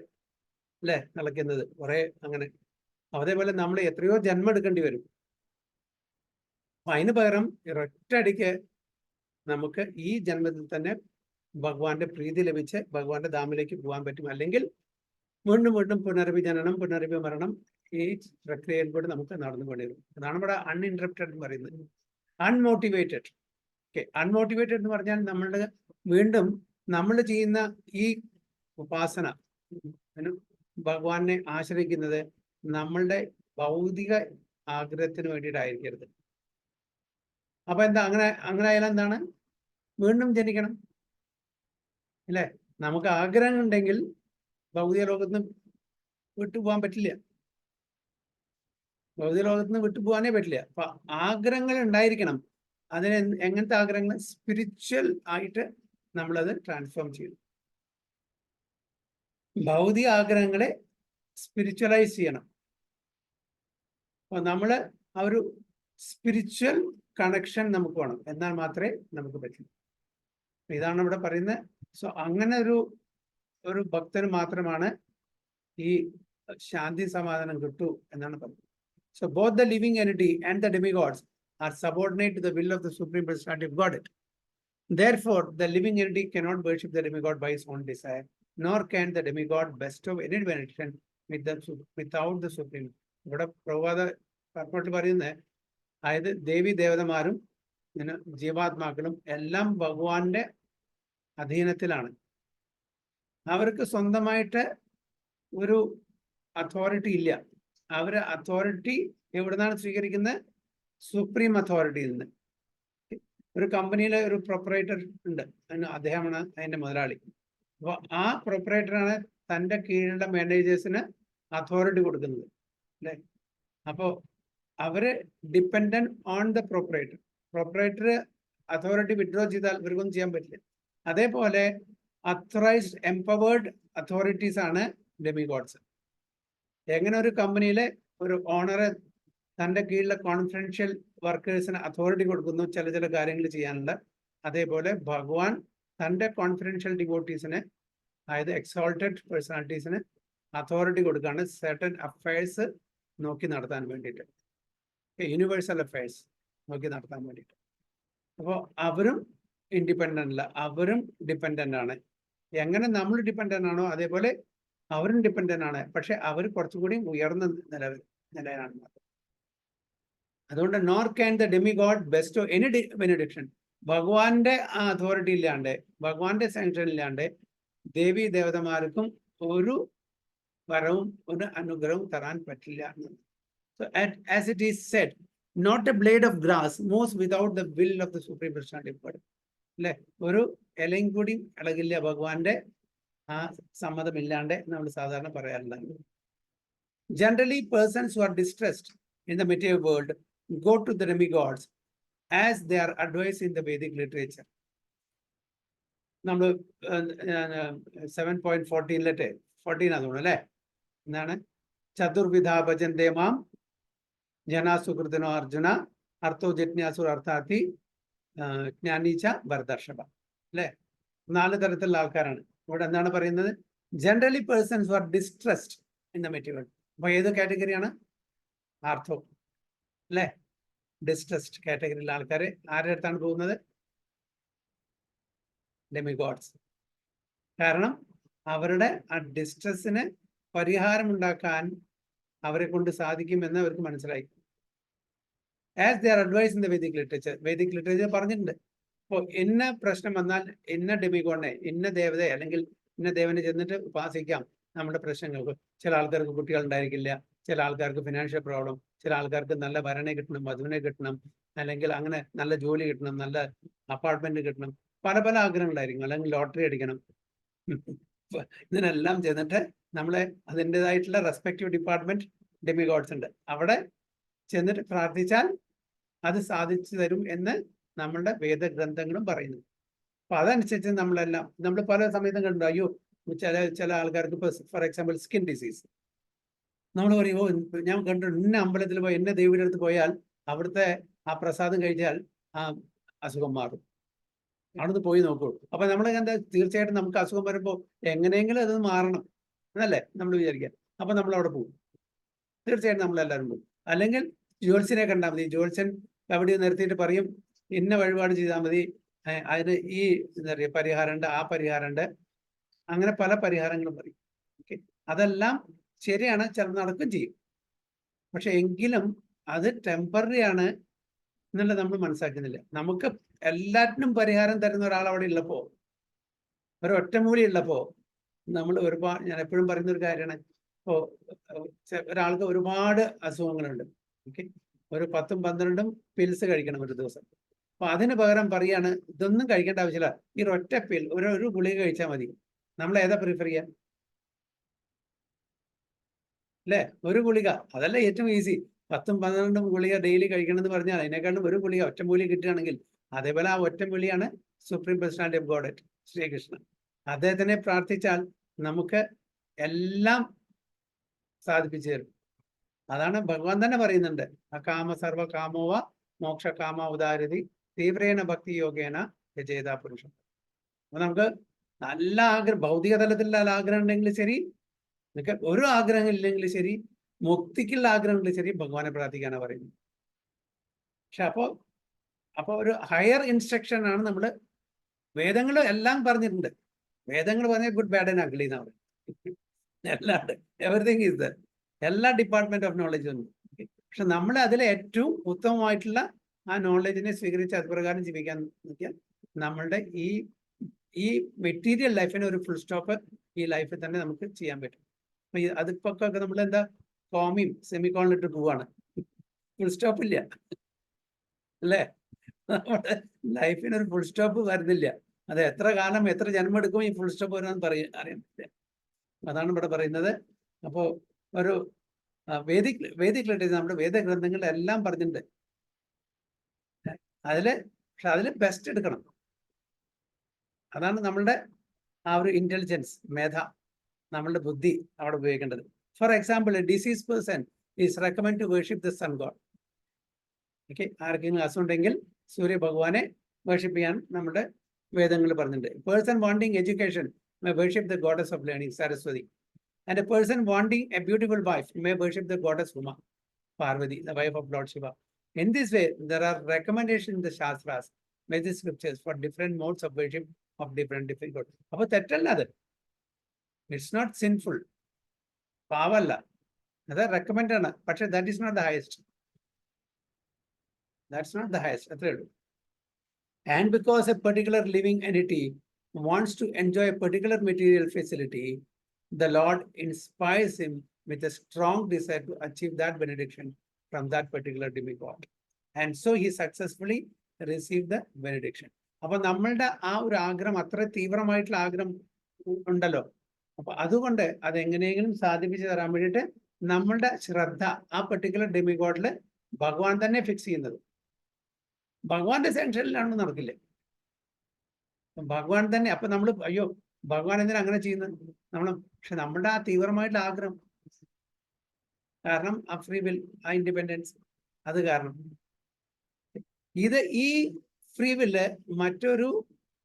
അല്ലെ തിളയ്ക്കുന്നത്, കുറെ അങ്ങനെ. അതേപോലെ നമ്മൾ എത്രയോ ജന്മം എടുക്കേണ്ടി വരും. അപ്പൊ അതിന് പകരം ഒറ്റയടിക്ക് നമുക്ക് ഈ ജന്മത്തിൽ തന്നെ ഭഗവാന്റെ പ്രീതി ലഭിച്ച് ഭഗവാന്റെ ധാമിലേക്ക് പോകാൻ പറ്റും. അല്ലെങ്കിൽ വീണ്ടും വീണ്ടും പുനരഭിജനനം പുനരഭിമരണം ഈ പ്രക്രിയയിൽ കൂടി നമുക്ക് നടന്നു കൊണ്ടിരും. അതാണ് ഇവിടെ അൺഇൻറ്ററപ്റ്റഡ് എന്ന് പറയുന്നത്. അൺമോട്ടിവേറ്റഡ്. ഓക്കെ, അൺമോട്ടിവേറ്റഡ് എന്ന് പറഞ്ഞാൽ നമ്മളുടെ വീണ്ടും നമ്മൾ ചെയ്യുന്ന ഈ ഉപാസന ഭഗവാനെ ആശ്രയിക്കുന്നത് നമ്മളുടെ ഭൗതിക ആഗ്രഹത്തിന് വേണ്ടിയിട്ടായിരിക്കരുത്. അപ്പൊ എന്താ അങ്ങനെ ആയാലും എന്താണ്? വീണ്ടും ജനിക്കണം അല്ലെ? നമുക്ക് ആഗ്രഹം ഉണ്ടെങ്കിൽ ഭൗതിക ലോകത്ത് വിട്ടുപോകാൻ പറ്റില്ല. ഭൗതിക ലോകത്ത് നിന്ന് വിട്ടുപോകാനേ പറ്റില്ല. അപ്പൊ ആഗ്രഹങ്ങൾ ഉണ്ടായിരിക്കണം. അതിന് എങ്ങനത്തെ ആഗ്രഹങ്ങൾ? സ്പിരിച്വൽ ആയിട്ട് നമ്മളത് ട്രാൻസ്ഫോം ചെയ്യും. ഭൗതിക ആഗ്രഹങ്ങളെ സ്പിരിച്വലൈസ് ചെയ്യണം. അപ്പൊ നമ്മള് ആ ഒരു സ്പിരിച്വൽ കണക്ഷൻ നമുക്ക് വേണം. എന്നാൽ മാത്രമേ നമുക്ക് പറ്റൂ. ഇതാണ് ഇവിടെ പറയുന്നത്. സോ അങ്ങനെ ഒരു ഭക്തന് മാത്രമാണ് ഈ ശാന്തി സമാധാനം കിട്ടൂ എന്നാണ് പറയുന്നത്. So both the living entity and the demigods are subordinate to the will of the Supreme Personality of Godhead. Therefore, the living entity cannot worship the demigod by his own desire, nor can the demigod bestow any benediction without the Supreme. ഇവിടെ പ്രഭാത പർപ്പട്ട് പറയുന്നത്, അതായത് ദേവി ദേവതമാരും ജീവാത്മാക്കളും എല്ലാം ഭഗവാന്റെ അധീനത്തിലാണ്. അവർക്ക് സ്വന്തമായിട്ട് ഒരു authority ഇല്ല. അവര് അതോറിറ്റി എവിടുന്നാണ് സ്വീകരിക്കുന്നത്? സുപ്രീം അതോറിറ്റിയിൽ നിന്ന്. ഒരു കമ്പനിയിലെ ഒരു പ്രൊപ്പറേറ്റർ ഉണ്ട്, അദ്ദേഹമാണ് അതിന്റെ മുതലാളി. അപ്പൊ ആ പ്രൊപ്പറേറ്ററാണ് തൻ്റെ കീഴിലുള്ള മാനേജേഴ്സിന് അതോറിറ്റി കൊടുക്കുന്നത് അല്ലെ? അപ്പോൾ അവര് dependent on the proprietor. Proprietor authority withdraw ചെയ്താൽ ഇവർക്കൊന്നും ചെയ്യാൻ പറ്റില്ല. അതേപോലെ അത്തോറൈസ്ഡ് എംപവേർഡ് അതോറിറ്റീസ് ആണ് ഡെമിഗോഡ്സ്. എങ്ങനെ ഒരു കമ്പനിയിലെ ഒരു ഓണറ് തൻ്റെ കീഴിലെ കോൺഫിഡൻഷ്യൽ വർക്കേഴ്സിന് അതോറിറ്റി കൊടുക്കുന്നു ചില കാര്യങ്ങൾ ചെയ്യാനുള്ള, അതേപോലെ ഭഗവാൻ തൻ്റെ കോൺഫിഡൻഷ്യൽ ഡിവോട്ടീസിന്, അതായത് എക്സോൾട്ടഡ് പേഴ്സണാലിറ്റീസിന് അതോറിറ്റി കൊടുക്കുകയാണ് സർട്ടൻ അഫയേഴ്സ് നോക്കി നടത്താൻ വേണ്ടിയിട്ട്, യൂണിവേഴ്സൽ അഫയേഴ്സ് നോക്കി നടത്താൻ വേണ്ടിയിട്ട്. അപ്പോൾ അവരും ഇൻഡിപെൻഡൻ്റ് അല്ല, അവരും ഡിപ്പെൻഡൻ്റ് ആണ്. എങ്ങനെ നമ്മൾ ഡിപ്പെൻഡൻ്റ് ആണോ അതേപോലെ അവരും ഡിപ്പെൻഡൻ്റ് ആണ്. പക്ഷെ അവർ കുറച്ചുകൂടി ഉയർന്ന നിലയിലാണ്. അതുകൊണ്ട് nor can the demigod bestow any benediction. ഭഗവാന്റെ ആ അതോറിറ്റി ഇല്ലാണ്ട്, ഭഗവാന്റെ സാങ്ഷൻ ഇല്ലാണ്ട് ദേവി ദേവതമാർക്കും ഒരു വരവും ഒരു അനുഗ്രഹവും തരാൻ പറ്റില്ല. So as it is said, not a blade of grass moves without the will of the Supreme Personality of God. അല്ലെ? ഒരു ഇലയും കൂടി ഇളകില്ല ഭഗവാന്റെ ആ സമ്മതമില്ലാണ്ട് നമ്മൾ സാധാരണ പറയാറുണ്ട്. Generally, persons who are distressed in the material world go to the demigods as they are advised in the Vedic literature. നമ്മൾ 7.14 14 അതുകൊണ്ട് അല്ലെ? എന്താണ്? ചതുർവിധ ഭജന്തേ മാം ജനാസുകൃതനോ അർജുന അർത്ഥോ ജിജ്ഞാസുർ അർത്ഥാർത്ഥി ജ്ഞാനീച്ച ഭരതർഷഭ അല്ലെ? 4 തരത്തിലുള്ള ആൾക്കാരാണ് ഇവിടെ. എന്താണ് പറയുന്നത്? Generally persons are distressed in the material. അപ്പൊ ഏത് കാറ്റഗറിയാണ്? ആർത്തോ അല്ലെ? ഡിസ്ട്രസ്ഡ് കാറ്റഗറിയിലെ ആൾക്കാർ ആരുടെ അടുത്താണ് പോകുന്നത്? ഡെമിഗോഡ്സ്. കാരണം അവരുടെ ആ ഡിസ്ട്രസ്സിന് പരിഹാരമുണ്ടാക്കാൻ അവരെ കൊണ്ട് സാധിക്കുമെന്ന് അവർക്ക് മനസ്സിലായി. As they are advise in the Vedic literature പറഞ്ഞിട്ടുണ്ട്. അപ്പോൾ ഇന്ന പ്രശ്നം വന്നാൽ ഇന്ന ഡെമിഗോഡിനെ, ഇന്ന ദേവതയെ അല്ലെങ്കിൽ ഇന്ന ദേവനെ ചെന്നിട്ട് ഉപാസിക്കാം നമ്മുടെ പ്രശ്നങ്ങൾക്ക്. ചില ആൾക്കാർക്ക് കുട്ടികൾ ഉണ്ടായിരിക്കില്ല, ചില ആൾക്കാർക്ക് ഫിനാൻഷ്യൽ പ്രോബ്ലം, ചില ആൾക്കാർക്ക് നല്ല വരനെ കിട്ടണം, വധുവിനെ കിട്ടണം, അല്ലെങ്കിൽ അങ്ങനെ നല്ല ജോലി കിട്ടണം, നല്ല അപ്പാർട്ട്മെന്റ് കിട്ടണം, പല പല ആഗ്രഹങ്ങളായിരിക്കും. അല്ലെങ്കിൽ ലോട്ടറി അടിക്കണം. ഇതിനെല്ലാം ചെന്നിട്ട് നമ്മളെ അതിൻ്റെതായിട്ടുള്ള റെസ്പെക്റ്റീവ് ഡിപ്പാർട്ട്മെന്റ് ഡെമിഗോഡ്സ് ഉണ്ട്. അവിടെ ചെന്നിട്ട് പ്രാർത്ഥിച്ചാൽ അത് സാധിച്ചു തരും എന്ന് നമ്മളുടെ വേദഗ്രന്ഥങ്ങളും പറയുന്നു. അപ്പൊ അതനുസരിച്ച് നമ്മൾ പല സമയത്തും കണ്ടു. അയ്യോ, ചില ആൾക്കാർക്ക് ഇപ്പൊ ഫോർ എക്സാമ്പിൾ സ്കിൻ ഡിസീസ്, നമ്മൾ പറയും, ഞാൻ കണ്ടു ഇന്ന അമ്പലത്തിൽ പോയി ഇന്ന ദേവിയുടെ അടുത്ത് പോയാൽ അവിടുത്തെ ആ പ്രസാദം കഴിച്ചാൽ ആ അസുഖം മാറും, അവിടുന്ന് പോയി നോക്കൂ. അപ്പൊ നമ്മൾ എന്താ, തീർച്ചയായിട്ടും നമുക്ക് അസുഖം വരുമ്പോൾ എങ്ങനെയെങ്കിലും അത് മാറണം എന്നല്ലേ നമ്മൾ വിചാരിക്കുക. അപ്പൊ നമ്മൾ അവിടെ പോകും, തീർച്ചയായിട്ടും നമ്മളെല്ലാവരും പോകും. അല്ലെങ്കിൽ ജ്യോത്സ്യനെ കണ്ടാൽ മതി, ജ്യോത്സ്യൻ അവിടെ നിർത്തിയിട്ട് പറയും ഇന്ന വഴിപാട് ചെയ്താൽ മതി, അതിന് ഈ എന്താ പറയുക പരിഹാരമുണ്ട്, ആ പരിഹാരമുണ്ട്, അങ്ങനെ പല പരിഹാരങ്ങളും പറയും. ഓക്കെ, അതെല്ലാം ശരിയാണ്, ചിലത് നടക്കുകയും ചെയ്യും. പക്ഷെ എങ്കിലും അത് ടെമ്പററി ആണ് എന്നുള്ളത് നമ്മൾ മനസ്സിലാക്കുന്നില്ല. നമുക്ക് എല്ലാറ്റിനും പരിഹാരം തരുന്ന ഒരാൾ അവിടെ ഉള്ളപ്പോ, ഒരു ഒറ്റമൂലി ഉള്ളപ്പോ നമ്മൾ ഒരുപാട്, ഞാൻ എപ്പോഴും പറയുന്ന ഒരു കാര്യമാണ്, ഇപ്പോ ഒരാൾക്ക് ഒരുപാട് അസുഖങ്ങളുണ്ട്. ഓക്കെ, ഒരു 10ഉം 12ഉം പിൽസ് കഴിക്കണം ഒരു ദിവസം. അപ്പൊ അതിന് പകരം പറയാണ് ഇതൊന്നും കഴിക്കേണ്ട ആവശ്യമില്ല, ഈ ഒറ്റ പിൽ, ഒരു ഗുളിക കഴിച്ചാൽ മതി. നമ്മൾ ഏതാ പ്രിഫർ ചെയ്യാൻ? അല്ലേ, ഒരു ഗുളിക, അതല്ല ഏറ്റവും ഈസി. 10ഉം 12ഉം ഗുളിക ഡെയിലി കഴിക്കണം എന്ന് പറഞ്ഞാൽ അതിനേക്കാളും ഒരു ഗുളിക, ഒറ്റമൂലി കിട്ടുകയാണെങ്കിൽ. അതേപോലെ ആ ഒറ്റമൂലിയാണ് supreme personality of God Srikrishnan. അദ്ദേഹത്തിനെ പ്രാർത്ഥിച്ചാൽ നമുക്ക് എല്ലാം സാധിപ്പിച്ചു തരും. അതാണ് ഭഗവാൻ തന്നെ പറയുന്നുണ്ട്, അകാമ സർവ കാമോവ മോക്ഷ കാമ ഉദാരതി തീവ്രേണ ഭക്തി യോഗേന യജേതാ പുരുഷം. അപ്പൊ നമുക്ക് നല്ല ആഗ്രഹം, ഭൗതിക തലത്തിലുള്ള ആഗ്രഹം ഉണ്ടെങ്കിൽ ശരി, നിങ്ങൾക്ക് ഒരു ആഗ്രഹം ഇല്ലെങ്കിൽ ശരി, മുക്തിക്കുള്ള ആഗ്രഹങ്ങളിൽ ശരി, ഭഗവാനെ പ്രാർത്ഥിക്കാനാണ് പറയുന്നത്. പക്ഷെ അപ്പൊ ഒരു ഹയർ ഇൻസ്ട്രക്ഷൻ ആണ് നമ്മൾ, വേദങ്ങൾ എല്ലാം പറഞ്ഞിട്ടുണ്ട്. വേദങ്ങൾ പറഞ്ഞ ഗുഡ് ബാഡ് ആൻഡ് അഗ്ലി എന്നാണ് പറയുന്നത്. എല്ലാം എവറിത്തിങ് ഈസ് ദർ, എല്ലാ ഡിപ്പാർട്ട്മെന്റ് ഓഫ് നോളജ് ഉണ്ട്. പക്ഷെ നമ്മൾ അതിലെ ഏറ്റവും ഉത്തമമായിട്ടുള്ള ആ നോളജിനെ സ്വീകരിച്ച് അതുപ്രകാരം ജീവിക്കാൻ നോക്കിയാൽ നമ്മളുടെ ഈ മെറ്റീരിയൽ ലൈഫിന് ഒരു ഫുൾ സ്റ്റോപ്പ് ഈ ലൈഫിൽ തന്നെ നമുക്ക് ചെയ്യാൻ പറ്റും. അപ്പൊ അതിപ്പോ നമ്മൾ എന്താ കോമിയും സെമിക്കോണിൽ ഇട്ട് പോവാണ്, ഫുൾ സ്റ്റോപ്പ് ഇല്ല അല്ലേ? നമ്മുടെ ലൈഫിന് ഒരു ഫുൾ സ്റ്റോപ്പ് വരുന്നില്ല. അത് എത്ര കാലം, എത്ര ജന്മം എടുക്കും ഈ ഫുൾ സ്റ്റോപ്പ് വരാൻ അറിയാൻ പറ്റില്ല. അതാണ് ഇവിടെ പറയുന്നത്. അപ്പോൾ ഒരു വേദിക് ലിറ്ററേച്ചർ, നമ്മുടെ വേദഗ്രന്ഥങ്ങളിലെല്ലാം പറഞ്ഞിട്ടുണ്ട്. പക്ഷെ അതിൽ ബെസ്റ്റ് എടുക്കണം. അതാണ് നമ്മളുടെ ആ ഒരു ഇന്റലിജൻസ്, മേധ, നമ്മളുടെ ബുദ്ധി അവിടെ ഉപയോഗിക്കേണ്ടത്. For example, a disease person is recommend to worship the sun god. Okay, ആർക്കെങ്കിലും അസുഖമുണ്ടെങ്കിൽ സൂര്യ ഭഗവാനെ വേർഷിപ്പ് ചെയ്യാൻ നമ്മുടെ വേദങ്ങൾ പറഞ്ഞിട്ടുണ്ട്. Person wanting education may worship the goddess of learning, Saraswati. And a person wanting a beautiful wife may worship the goddess Uma, Parvati, the wife of Lord Shiva. In this way, there are recommendations in the Shastras, Vedic scriptures, for different modes of worship of different gods. Appo tettalla adu. It's not sinful. Pavalla. Adu recommended ana. But that is not the highest. That's not the highest. And because a particular living entity wants to enjoy a particular material facility, the Lord inspires him with a strong desire to achieve that benediction from that particular demigod. And so he successfully received the benediction. അപ്പൊ നമ്മളുടെ ആ ഒരു ആഗ്രഹം, അത്ര തീവ്രമായിട്ടുള്ള ആഗ്രഹം ഉണ്ടല്ലോ, അപ്പൊ അതുകൊണ്ട് അതെങ്ങനെയെങ്കിലും സാധിപ്പിച്ചു തരാൻ വേണ്ടിയിട്ട് നമ്മളുടെ ശ്രദ്ധ ആ പെർട്ടിക്കുലർ ഡെമിഗോഡില് ഭഗവാൻ തന്നെ ഫിക്സ് ചെയ്യുന്നത്. ഭഗവാന്റെ സെൻഷനിലാണ് നടക്കില്ല, ഭഗവാൻ തന്നെ. അപ്പൊ നമ്മൾ അയ്യോ ഭഗവാൻ എന്തിനാ അങ്ങനെ ചെയ്യുന്നത് പക്ഷെ നമ്മളുടെ ആ തീവ്രമായിട്ടുള്ള ആഗ്രഹം കാരണം, ആ ഫ്രീ വിൽ, ആ ഇൻഡിപെൻഡൻസ്, അത് കാരണം. ഈ ഫ്രീ വില്ല് മറ്റൊരു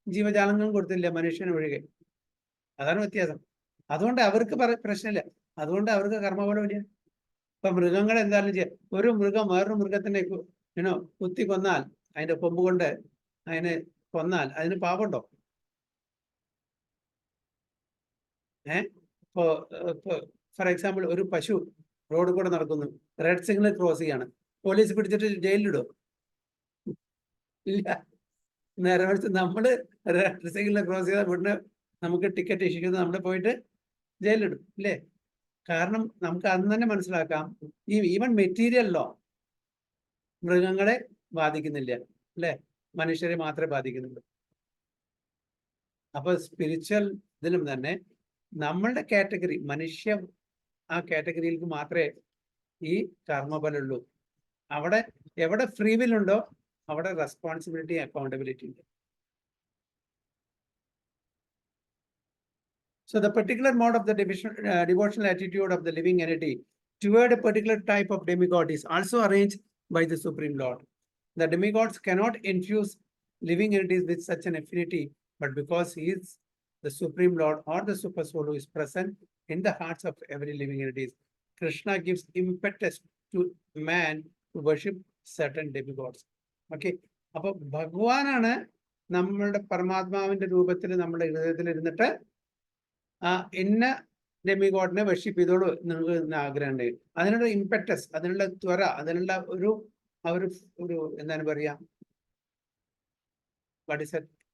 ജീവജാലങ്ങളും കൊടുത്തില്ല, മനുഷ്യന് ഒഴികെ. അതാണ് വ്യത്യാസം. അതുകൊണ്ട് അവർക്ക് പ്രശ്നമില്ല, അതുകൊണ്ട് അവർക്ക് കർമ്മഫലമില്ല. ഇപ്പൊ മൃഗങ്ങൾ എന്തായാലും ചെയ്യാം. ഒരു മൃഗം വേറൊരു മൃഗത്തിനെ കുത്തി കൊന്നാൽ അതിന്റെ കൊമ്പ് കൊണ്ട് അതിനെ കൊന്നാൽ അതിന് പാപമുണ്ടോ? ഇപ്പോ ഫോർ എക്സാമ്പിൾ ഒരു പശു റോഡ് കൂടെ നടക്കുന്നു, റെഡ് സിഗ്നൽ ക്രോസ് ചെയ്യാണ്, പോലീസ് പിടിച്ചിട്ട് ജയിലിലിടും? ഇല്ല. നേരെ മറിച്ച് നമ്മള് റെഡ് സിഗ്നൽ ക്രോസ് ചെയ്താൽ ഉടനെ നമുക്ക് ടിക്കറ്റ് ഇഷ്യൂ ചെയ്ത് നമ്മൾ പോയിട്ട് ജയിലിലിടും, ഇല്ലേ? കാരണം നമുക്ക് അന്ന് തന്നെ മനസ്സിലാക്കാം, ഈ ഈവൻ മെറ്റീരിയൽ ലോ മൃഗങ്ങളെ ബാധിക്കുന്നില്ല, അല്ലെ? മനുഷ്യരെ മാത്രമേ ബാധിക്കുന്നുള്ളൂ. അപ്പൊ സ്പിരിച്വൽ ഇതിലും തന്നെ നമ്മളുടെ കാറ്റഗറി മനുഷ്യ ആ കാറ്റഗറിയിലേക്ക് മാത്രമേ ഈ കർമ്മബലുള്ളൂ. അവിടെ എവിടെ ഫ്രീ വിൽ ഉണ്ടോ അവിടെ റെസ്പോൺസിബിലിറ്റി അക്കൗണ്ടബിലിറ്റി ഉണ്ട്. So the particular mode of the devotional attitude of the living entity toward a particular type of demigod is also arranged by the Supreme Lord. The demigods cannot infuse living entities with such an affinity, but because he is the Supreme Lord or the Super Soul who is present in the hearts of every living entity, Krishna gives impetus to man to worship certain demigods. Okay. അപ്പൊ ഭഗവാനാണ് നമ്മളുടെ പരമാത്മാവിന്റെ രൂപത്തിൽ നമ്മുടെ ഹൃദയത്തിൽ ഇരുന്നിട്ട് ഇന്ന ഡെമിഗോഡിനെ worship ചെയ്തോളൂ നിങ്ങൾക്ക് ആഗ്രഹം ഉണ്ട്. അതിനുള്ള ഇംപെറ്റസ്, അതിനുള്ള ത്വര, അതിനുള്ള ഒരു എന്താണ് പറയാ,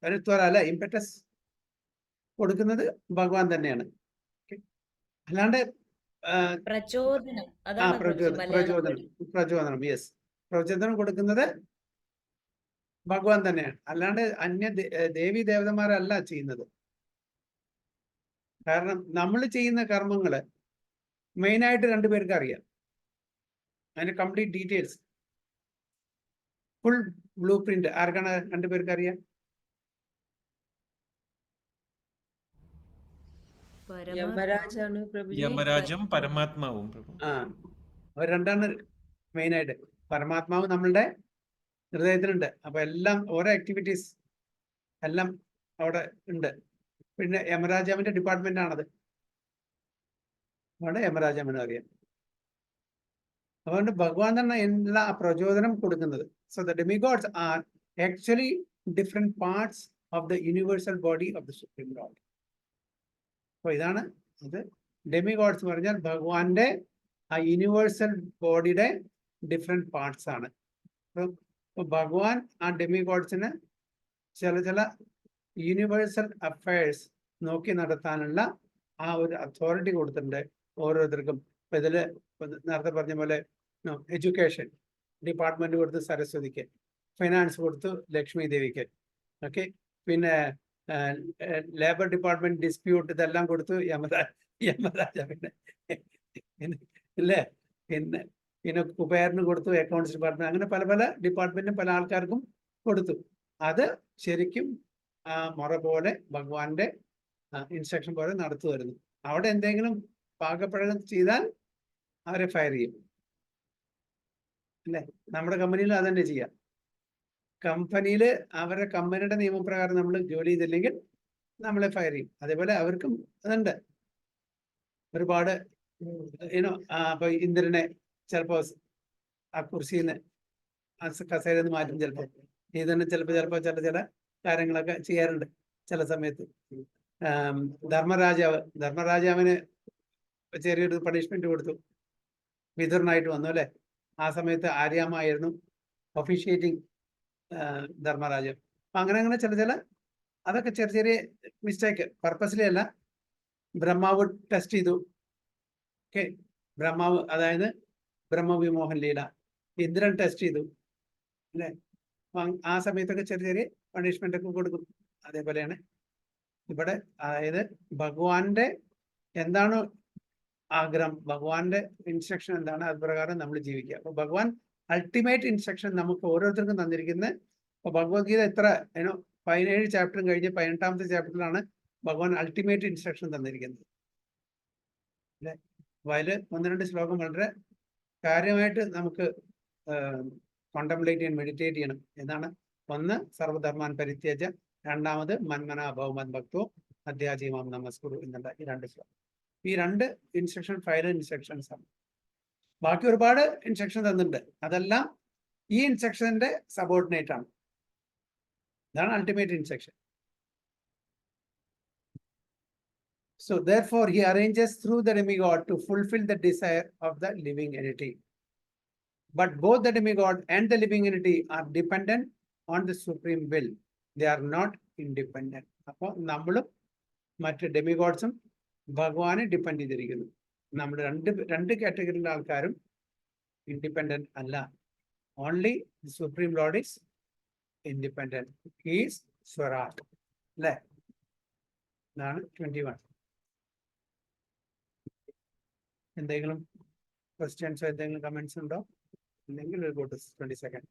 ഒരു ത്വര അല്ല, ഇംപെറ്റസ് കൊടുക്കുന്നത് ഭഗവാൻ തന്നെയാണ്. അല്ലാണ്ട് പ്രചോദനം, യെസ്, പ്രചോദനം കൊടുക്കുന്നത് ഭഗവാൻ തന്നെയാണ്. അല്ലാണ്ട് അന്യ ദേവി ദേവതമാരല്ല ചെയ്യുന്നത്. കാരണം നമ്മൾ ചെയ്യുന്ന കർമ്മങ്ങള് മെയിനായിട്ട് രണ്ടുപേർക്ക് അറിയാം. അതിന്റെ complete details, full blue print ആർക്കാണ് രണ്ടുപേർക്ക് അറിയാം? യമരാജും പരമാത്മാവും. അവർ രണ്ടാണ് മെയിനായിട്ട്. പരമാത്മാവ് നമ്മളുടെ ഹൃദയത്തിലുണ്ട്. അപ്പൊ എല്ലാം ഓരോ ആക്ടിവിറ്റീസ് എല്ലാം അവിടെ ഉണ്ട്. പിന്നെ യമരാജാവിന്റെ ഡിപ്പാർട്ട്മെന്റ് ആണത്. അവിടെ യമരാജാവിനെ അറിയാം. അതുകൊണ്ട് ഭഗവാൻ തന്നെ എല്ലാ പ്രചോദനം കൊടുക്കുന്നത്. So the demigods are actually different parts of the universal body of the supreme lord. അപ്പൊ ഇതാണ് ഇത്. ഡെമിഗോഡ്സ് എന്ന് പറഞ്ഞാൽ ഭഗവാന്റെ ആ യൂണിവേഴ്സൽ ബോഡിയുടെ ഡിഫറെന്റ് പാർട്സ് ആണ്. അപ്പൊ ഭഗവാൻ ആ ഡെമിഗോഡ്സിന് ചില യൂണിവേഴ്സൽ അഫയേഴ്സ് നോക്കി നടത്താനുള്ള ആ ഒരു അതോറിറ്റി കൊടുത്തിട്ടുണ്ട് ഓരോരുത്തർക്കും. ഇപ്പൊ ഇതില് നേരത്തെ പറഞ്ഞ പോലെ എഡ്യൂക്കേഷൻ ഡിപ്പാർട്ട്മെന്റ് കൊടുത്തു സരസ്വതിക്ക്, ഫൈനാൻസ് കൊടുത്തു ലക്ഷ്മി ദേവിക്ക്, ഓക്കെ. പിന്നെ ലേബർ ഡിപ്പാർട്ട്മെന്റ് ഡിസ്പ്യൂട്ട് ഇതെല്ലാം കൊടുത്തു യമരാജാവിന്, അല്ലേ? പിന്നെ കുബേറിന് കൊടുത്തു, അക്കൗണ്ട്സ് ഡിപ്പാർട്ട്മെന്റ്, അങ്ങനെ പല പല ഡിപ്പാർട്ട്മെന്റും പല ആൾക്കാർക്കും കൊടുത്തു. അത് ശരിക്കും മുറ പോലെ ഭഗവാന്റെ ഇൻസ്ട്രക്ഷൻ പോലെ നടത്തു വരുന്നു. അവിടെ എന്തെങ്കിലും പാകപ്പിഴകൾ ചെയ്താൽ അവരെ ഫയർ ചെയ്യും, അല്ലേ? നമ്മുടെ കമ്പനിയിൽ അതന്നെ ചെയ്യാം. കമ്പനിയിൽ അവരുടെ കമ്പനിയുടെ നിയമപ്രകാരം നമ്മൾ ജോലി ചെയ്തില്ലെങ്കിൽ നമ്മളെ ഫയർ ചെയ്യും. അതേപോലെ അവർക്കും അതുണ്ട്. ഒരുപാട് ഇപ്പൊ ഇന്ദ്രനെ ചിലപ്പോ ആ കുർസിന്ന് കസേരയിൽ നിന്ന് മാറ്റും, ചിലപ്പോ ഇതിനെ ചിലപ്പോ ചില കാര്യങ്ങളൊക്കെ ചെയ്യാറുണ്ട് ചില സമയത്ത്. ധർമ്മരാജാവിന് ചെറിയൊരു പണിഷ്മെന്റ് കൊടുത്തു, വിതുരനായിട്ട് വന്നു, അല്ലെ? ആ സമയത്ത് ആര്യാമായിരുന്നു ഒഫീഷ്യേറ്റിംഗ് ധർമ്മരാജാവ്. അപ്പൊ അങ്ങനെ ചില അതൊക്കെ ചെറിയ മിസ്റ്റേക്ക്, പർപ്പസ്ലി അല്ല. ബ്രഹ്മാവ് ടെസ്റ്റ് ചെയ്തു, ഓക്കെ. ബ്രഹ്മാവ്, അതായത് ബ്രഹ്മവിമോഹൻ ലീല. ഇന്ദ്രൻ ടെസ്റ്റ് ചെയ്തു, അല്ലെ? ആ സമയത്തൊക്കെ ചെറിയ പണിഷ്മെന്റ് ഒക്കെ കൊടുക്കും. അതേപോലെയാണ് ഇവിടെ. അതായത് ഭഗവാന്റെ എന്താണ് ആഗ്രഹം, ഭഗവാന്റെ ഇൻസ്ട്രക്ഷൻ എന്താണ്, അത് പ്രകാരം നമ്മൾ ജീവിക്കുക. അപ്പൊ ഭഗവാൻ അൾട്ടിമേറ്റ് ഇൻസ്ട്രക്ഷൻ നമുക്ക് ഓരോരുത്തർക്കും തന്നിരിക്കുന്നത്. അപ്പൊ ഭഗവത്ഗീത 17 ചാപ്റ്ററും കഴിഞ്ഞ് 18ാമത്തെ ചാപ്റ്ററിലാണ് ഭഗവാൻ അൾട്ടിമേറ്റ് ഇൻസ്ട്രക്ഷൻ തന്നിരിക്കുന്നത്, അല്ലെ? അപ്പൊ അതില് 1-2 ശ്ലോകം വളരെ കാര്യമായിട്ട് നമുക്ക് കോണ്ടംപ്ലേറ്റ് ചെയ്യാൻ, മെഡിറ്റേറ്റ് ചെയ്യണം. എന്നാണ്? ഒന്ന്, സർവധർമാൻ പരിത്യജ. രണ്ടാമത്, മന്മന ഭവമൻ ഭക്തോ അധ്യാജീമാം നമസ്കുരു എന്നുള്ള ഈ 2 ശ്ലോകം. ഈ 2 ഇൻസ്ട്രക്ഷൻ ഫൈനൽ ഇൻസ്ട്രക്ഷൻസ് ആണ്. ബാക്കി ഒരുപാട് ഇൻസ്ട്രക്ഷൻ തന്നിട്ടുണ്ട്. അതെല്ലാം ഈ ഇൻസ്ട്രക്ഷന്റെ സബോർഡിനേറ്റ് ആണ്. ഇതാണ് ultimate instruction. So therefore he arranges through the demigod to fulfill the desire of the living entity. But both the demigod and the living entity are dependent on the supreme will. They are not independent. അപ്പോൾ നമ്മളും മറ്റ് ഡെമിഗോഡ്സും ഭഗവാനെ depend ചെയ്തിരിക്കുന്നു. നമ്മൾ രണ്ട് കാറ്റഗറിയിലുള്ള ആൾക്കാരും independent അല്ല. Only the supreme lord is independent. He is സ്വരാട്ട്. അല്ലേ? ഇതാണ് 21. എന്തെങ്കിലും ക്വസ്റ്റ്യൻസോ എന്തെങ്കിലും കമന്റ്സ് ഉണ്ടോ? ഇല്ലെങ്കിൽ 22nd.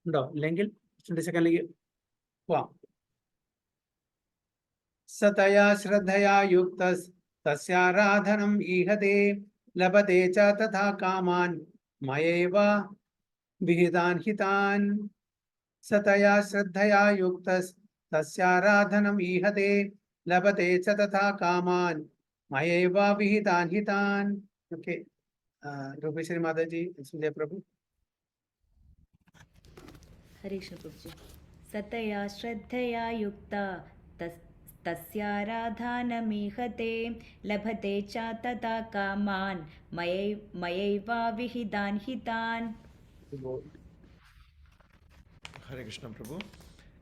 ഉണ്ടോ? ഇല്ലെങ്കിൽ 22nd പോവാം. സതയാ ശ്രദ്ധയാ യുക്തസ് തസ്യാരാധനം ഈഹതേ ലഭതേ ച തഥാ കാമാൻ മയൈവ വിഹിതാൻ ഹിതാൻ. സതയാ ശ്രദ്ധയാ യുക്തസ് തസ്യാരാധനം ഈഹതേ ലഭതേ ച തഥാ കാമാൻ മയൈവ വിഹിതാൻ ഹിതാൻ. ഓക്കെ, രൂപേശ്വരി മാതാജി, സുജയ പ്രഭു. हरे कृष्ण प्रभु जी. सतया श्रद्धया युक्ता तस्याराधनमीहते लभते च तथा कामान् मयैव विहितान् हितान्. Hare Krishna Prabhu.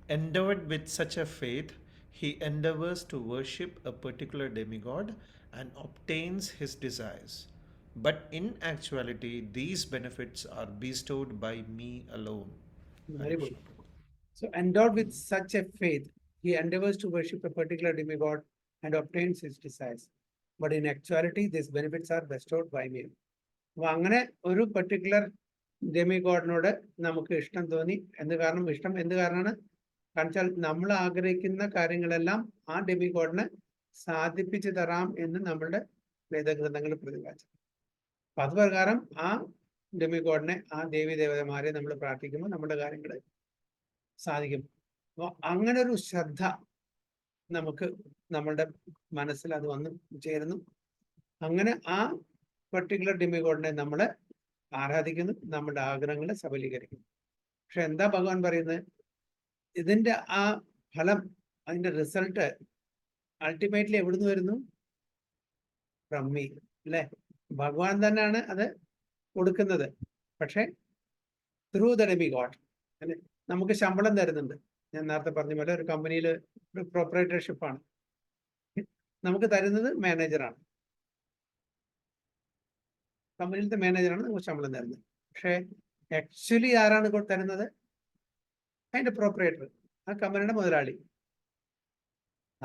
Endowed with such a faith, he endeavors to worship a particular demigod and obtains his desires. But in actuality, these benefits are bestowed by me alone. Very good. So endowed with such a faith, he endeavors to worship a particular demigod and obtains his desires. But in actuality, these benefits are bestowed by me. അപ്പൊ അങ്ങനെ ഒരു particular ഡെമിഗോഡിനോട് നമുക്ക് ഇഷ്ടം തോന്നി. എന്ത് കാരണമാണ്? കാണിച്ചാൽ നമ്മൾ ആഗ്രഹിക്കുന്ന കാര്യങ്ങളെല്ലാം ആ ഡെമിഗോഡിന് സാധിപ്പിച്ചു തരാം എന്ന് നമ്മളുടെ വേദഗ്രന്ഥങ്ങൾ പ്രതിപാദിച്ചു. അപ്പൊ അത് പ്രകാരം ആ ഡെമിഗോഡിനെ, ആ ദേവി ദേവതമാരെ നമ്മൾ പ്രാർത്ഥിക്കുമ്പോൾ നമ്മുടെ കാര്യങ്ങൾ സാധിക്കും. അപ്പോൾ അങ്ങനെ ഒരു ശ്രദ്ധ നമുക്ക് നമ്മളുടെ മനസ്സിൽ അത് വന്ന് ചേരുന്നു. അങ്ങനെ ആ പെർട്ടിക്കുലർ ഡെമിഗോഡിനെ നമ്മൾ ആരാധിക്കുന്നു, നമ്മുടെ ആഗ്രഹങ്ങളെ സബലീകരിക്കുന്നു. പക്ഷെ എന്താ ഭഗവാൻ പറയുന്നത്? ഇതിന്റെ ആ ഫലം, അതിന്റെ റിസൾട്ട് അൾട്ടിമേറ്റ്ലി എവിടുന്ന് വരുന്നു? From me. അല്ലെ? ഭഗവാൻ തന്നെയാണ് അത് കൊടുക്കുന്നത്. പക്ഷെ ത്രൂ ദ ഡെമിഗോഡ്. അല്ലെ? നമുക്ക് ശമ്പളം തരുന്നുണ്ട്. ഞാൻ നേരത്തെ പറഞ്ഞ പോലെ ഒരു കമ്പനിയിൽ ഒരു പ്രൊപ്പറേറ്റർഷിപ്പാണ്. നമുക്ക് തരുന്നത് മാനേജറാണ്. കമ്പനിയിലത്തെ മാനേജറാണ് നമുക്ക് ശമ്പളം തരുന്നത്. പക്ഷെ ആക്ച്വലി ആരാണ് തരുന്നത്? അതിന്റെ പ്രൊപ്പറേറ്റർ, ആ കമ്പനിയുടെ മുതലാളി.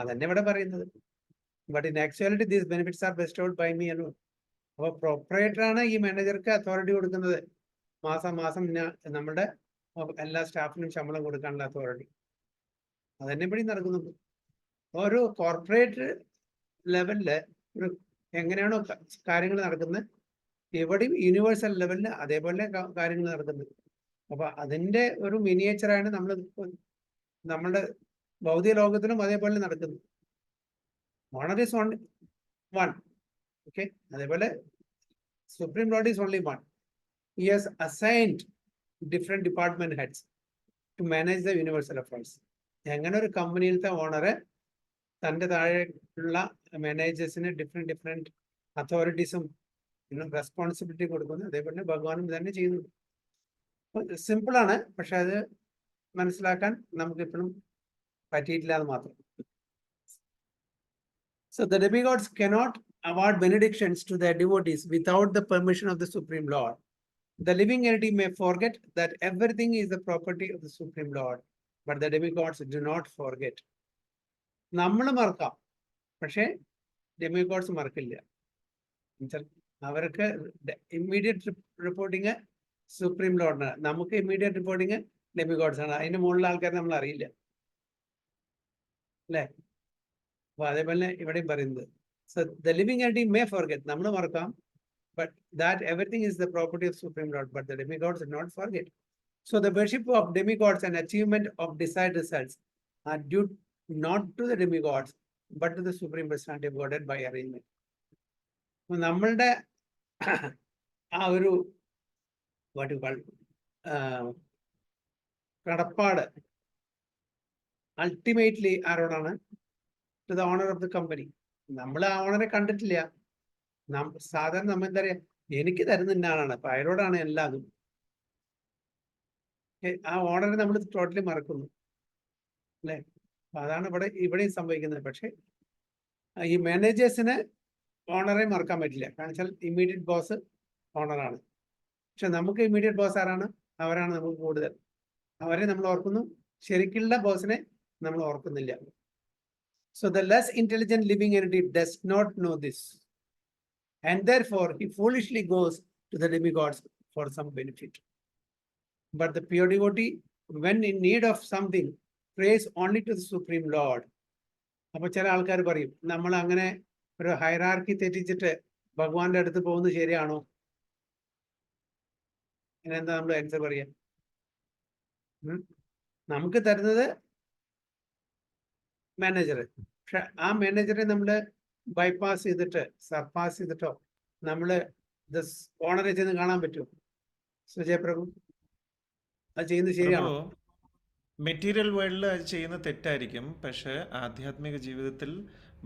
അതന്നെ ഇവിടെ പറയുന്നത്. But in actuality these benefits are bestowed by me alone. അപ്പൊ പ്രൊപ്പറേറ്ററാണ് ഈ മാനേജർക്ക് അതോറിറ്റി കൊടുക്കുന്നത്. മാസം നമ്മുടെ എല്ലാ സ്റ്റാഫിനും ശമ്പളം കൊടുക്കാനുള്ള അതോറിറ്റി. അതന്നെ ഇവിടെ നടക്കുന്നുണ്ട്. ഒരു കോർപ്പറേറ്റ് ലെവലില് ഒരു എങ്ങനെയാണോ കാര്യങ്ങൾ നടക്കുന്നത്, ഇവിടെയും യൂണിവേഴ്സൽ ലെവലിൽ അതേപോലെ കാര്യങ്ങൾ നടക്കുന്നത്. അപ്പൊ അതിന്റെ ഒരു മിനിയേച്ചറാണ് നമ്മളുടെ ഭൗതിക ലോകത്തിലും അതേപോലെ നടക്കുന്നത്. Owner is one. ഓക്കെ, അതേപോലെ supreme lord is only one. He has assigned different department heads to manage the universal affairs. എങ്ങനെ ഒരു കമ്പനിയിലത്തെ ഓണറ് തൻ്റെ താഴെയുള്ള മാനേജേഴ്സിന് ഡിഫറെന്റ് അതോറിറ്റീസും റെസ്പോൺസിബിലിറ്റി കൊടുക്കുന്നു, അതേപോലെ ഭഗവാനും തന്നെ ചെയ്യുന്നു. സിമ്പിളാണ്, പക്ഷെ അത് മനസ്സിലാക്കാൻ നമുക്ക് ഇപ്പോഴും പറ്റിയിട്ടില്ല എന്ന് മാത്രം. So the demigods cannot award benedictions to their devotees without the permission of the Supreme Lord. The living entity may forget that everything is the property of the Supreme Lord, but the demigods do not forget. നമ്മൾ മറക്കാം, പക്ഷെ ഡെമിഗോഡ്സ് മറക്കില്ല. അവർക്ക് immediate reporting supreme ലോർഡിനാണ്, നമുക്ക് immediate reporting ഡെമിഗോഡ്സ് ആണ്. അതിന്റെ മുകളിലുള്ള ആൾക്കാരെ നമ്മൾ അറിയില്ല, അല്ലേ? അപ്പൊ അതേപോലെ ഇവിടെയും പറയുന്നത്, so the living entity may forget, നമ്മൾ മറക്കാം, but that everything is the property of Supreme Lord, but the demigods did not forget. So the worship of demigods and achievement of desired results are due not to the demigods, but to the Supreme Personality of Godhead by arrangement. അപ്പൊ നമ്മളുടെ ആ ഒരു കടപ്പാട് ultimately ആരോടാണ്? To the owner of the company. നമ്മൾ ആ ഓണറെ കണ്ടിട്ടില്ല. സാധാരണ നമ്മൾ എന്താ പറയാ, എനിക്ക് തരുന്ന ആളാണ്, അപ്പൊ അയാളോടാണ് എല്ലാതും. ആ ഓണറെ നമ്മൾ ടോട്ടലി മറക്കുന്നു, അല്ലെ? അതാണ് ഇവിടെയും സംഭവിക്കുന്നത്. പക്ഷെ ഈ മാനേജേഴ്സിന് ഓണറെ മറക്കാൻ പറ്റില്ല. കാരണം വെച്ചാൽ ഇമ്മീഡിയറ്റ് ബോസ് ഓണറാണ്. പക്ഷെ നമുക്ക് ഇമ്മീഡിയറ്റ് ബോസ് ആരാണ്? അവരാണ് നമുക്ക് കൂടുതൽ. അവരെ നമ്മൾ ഓർക്കുന്നു, ശരിക്കുള്ള ബോസിനെ നമ്മൾ ഓർക്കുന്നില്ല. So the less intelligent living entity does not know this, and therefore he foolishly goes to the demigods for some benefit. But the pure devotee, when in need of something, prays only to the Supreme Lord. അപ്പൊ ചില ആൾക്കാർ പറയും, നമ്മൾ അങ്ങനെ ഒരു hierarchy തെറ്റിച്ചിട്ട് ഭഗവാന്റെ അടുത്ത് പോകുന്നത് ശരിയാണോ? എന്താ നമ്മൾ ആൻസർ പറയാ? നമുക്ക് തരുന്നത് മാനേജർ. പക്ഷെ ആ മാനേജറെ നമ്മൾ ബൈപ്പാസ് ചെയ്തിട്ട് സർപ്പാസ് ചെയ്തിട്ടോ നമ്മള് ഓണറെ ചെന്ന് കാണാൻ പറ്റുമോ? സുജയപ്രഭു, അത് ചെയ്യുന്നത് ശരിയാണോ? മെറ്റീരിയൽ വേൾഡിൽ അത് ചെയ്യുന്ന തെറ്റായിരിക്കും. പക്ഷേ ആധ്യാത്മിക ജീവിതത്തിൽ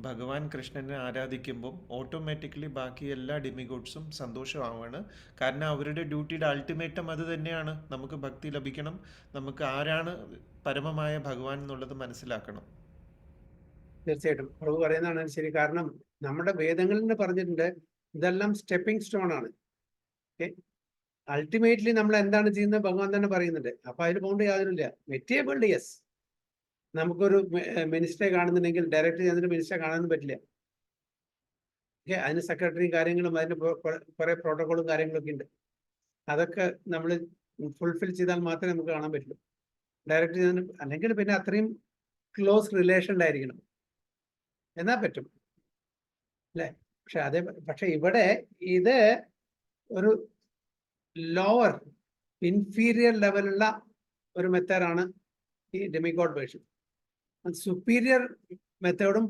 ഭഗവാൻ കൃഷ്ണനെ ആരാധിക്കുമ്പോൾ ഓട്ടോമാറ്റിക്കലി ബാക്കി എല്ലാ ഡിമിഗോഡ്സും സന്തോഷമാവാണ്. കാരണം അവരുടെ ഡ്യൂട്ടിയുടെ അൾട്ടിമേറ്റം അത് തന്നെയാണ്. നമുക്ക് ഭക്തി ലഭിക്കണം, നമുക്ക് ആരാണ് പരമമായ ഭഗവാൻ എന്നുള്ളത് മനസ്സിലാക്കണം. തീർച്ചയായിട്ടും പ്രഭു പറയുന്നതാണ് ശരി. കാരണം നമ്മുടെ വേദങ്ങളിൽ പറഞ്ഞിട്ടുണ്ട്, ഇതെല്ലാം സ്റ്റെപ്പിംഗ് സ്റ്റോൺ ആണ്. അൾട്ടിമേറ്റ്ലി നമ്മൾ എന്താണ് ചെയ്യുന്നത് ഭഗവാൻ തന്നെ പറയുന്നുണ്ട്. അപ്പൊ അതിൽ പോകേണ്ട യാതൊരുമില്ല. മെറ്റീരിയൽ യെസ്, നമുക്കൊരു മിനിസ്റ്ററെ കാണുന്നുണ്ടെങ്കിൽ ഡയറക്റ്റ് ചെന്നിട്ട് മിനിസ്റ്ററെ കാണാനൊന്നും പറ്റില്ല. അതിന് സെക്രട്ടറിയും കാര്യങ്ങളും അതിന് കുറെ പ്രോട്ടോകോളും കാര്യങ്ങളൊക്കെ ഉണ്ട്. അതൊക്കെ നമ്മൾ ഫുൾഫിൽ ചെയ്താൽ മാത്രമേ നമുക്ക് കാണാൻ പറ്റുള്ളൂ. ഡയറക്റ്റ് ചെന്ന്, അല്ലെങ്കിൽ പിന്നെ അത്രയും ക്ലോസ് റിലേഷനിലായിരിക്കണം, എന്നാ പറ്റും, അല്ലെ? പക്ഷെ ഇവിടെ ഇത് ഒരു ലോവർ ഇൻഫീരിയർ ലെവലുള്ള ഒരു മെത്തേഡാണ് ഈ ഡെമിഗോഡ് വേർഷിപ്പ്. സുപ്പീരിയർ മെത്തേഡും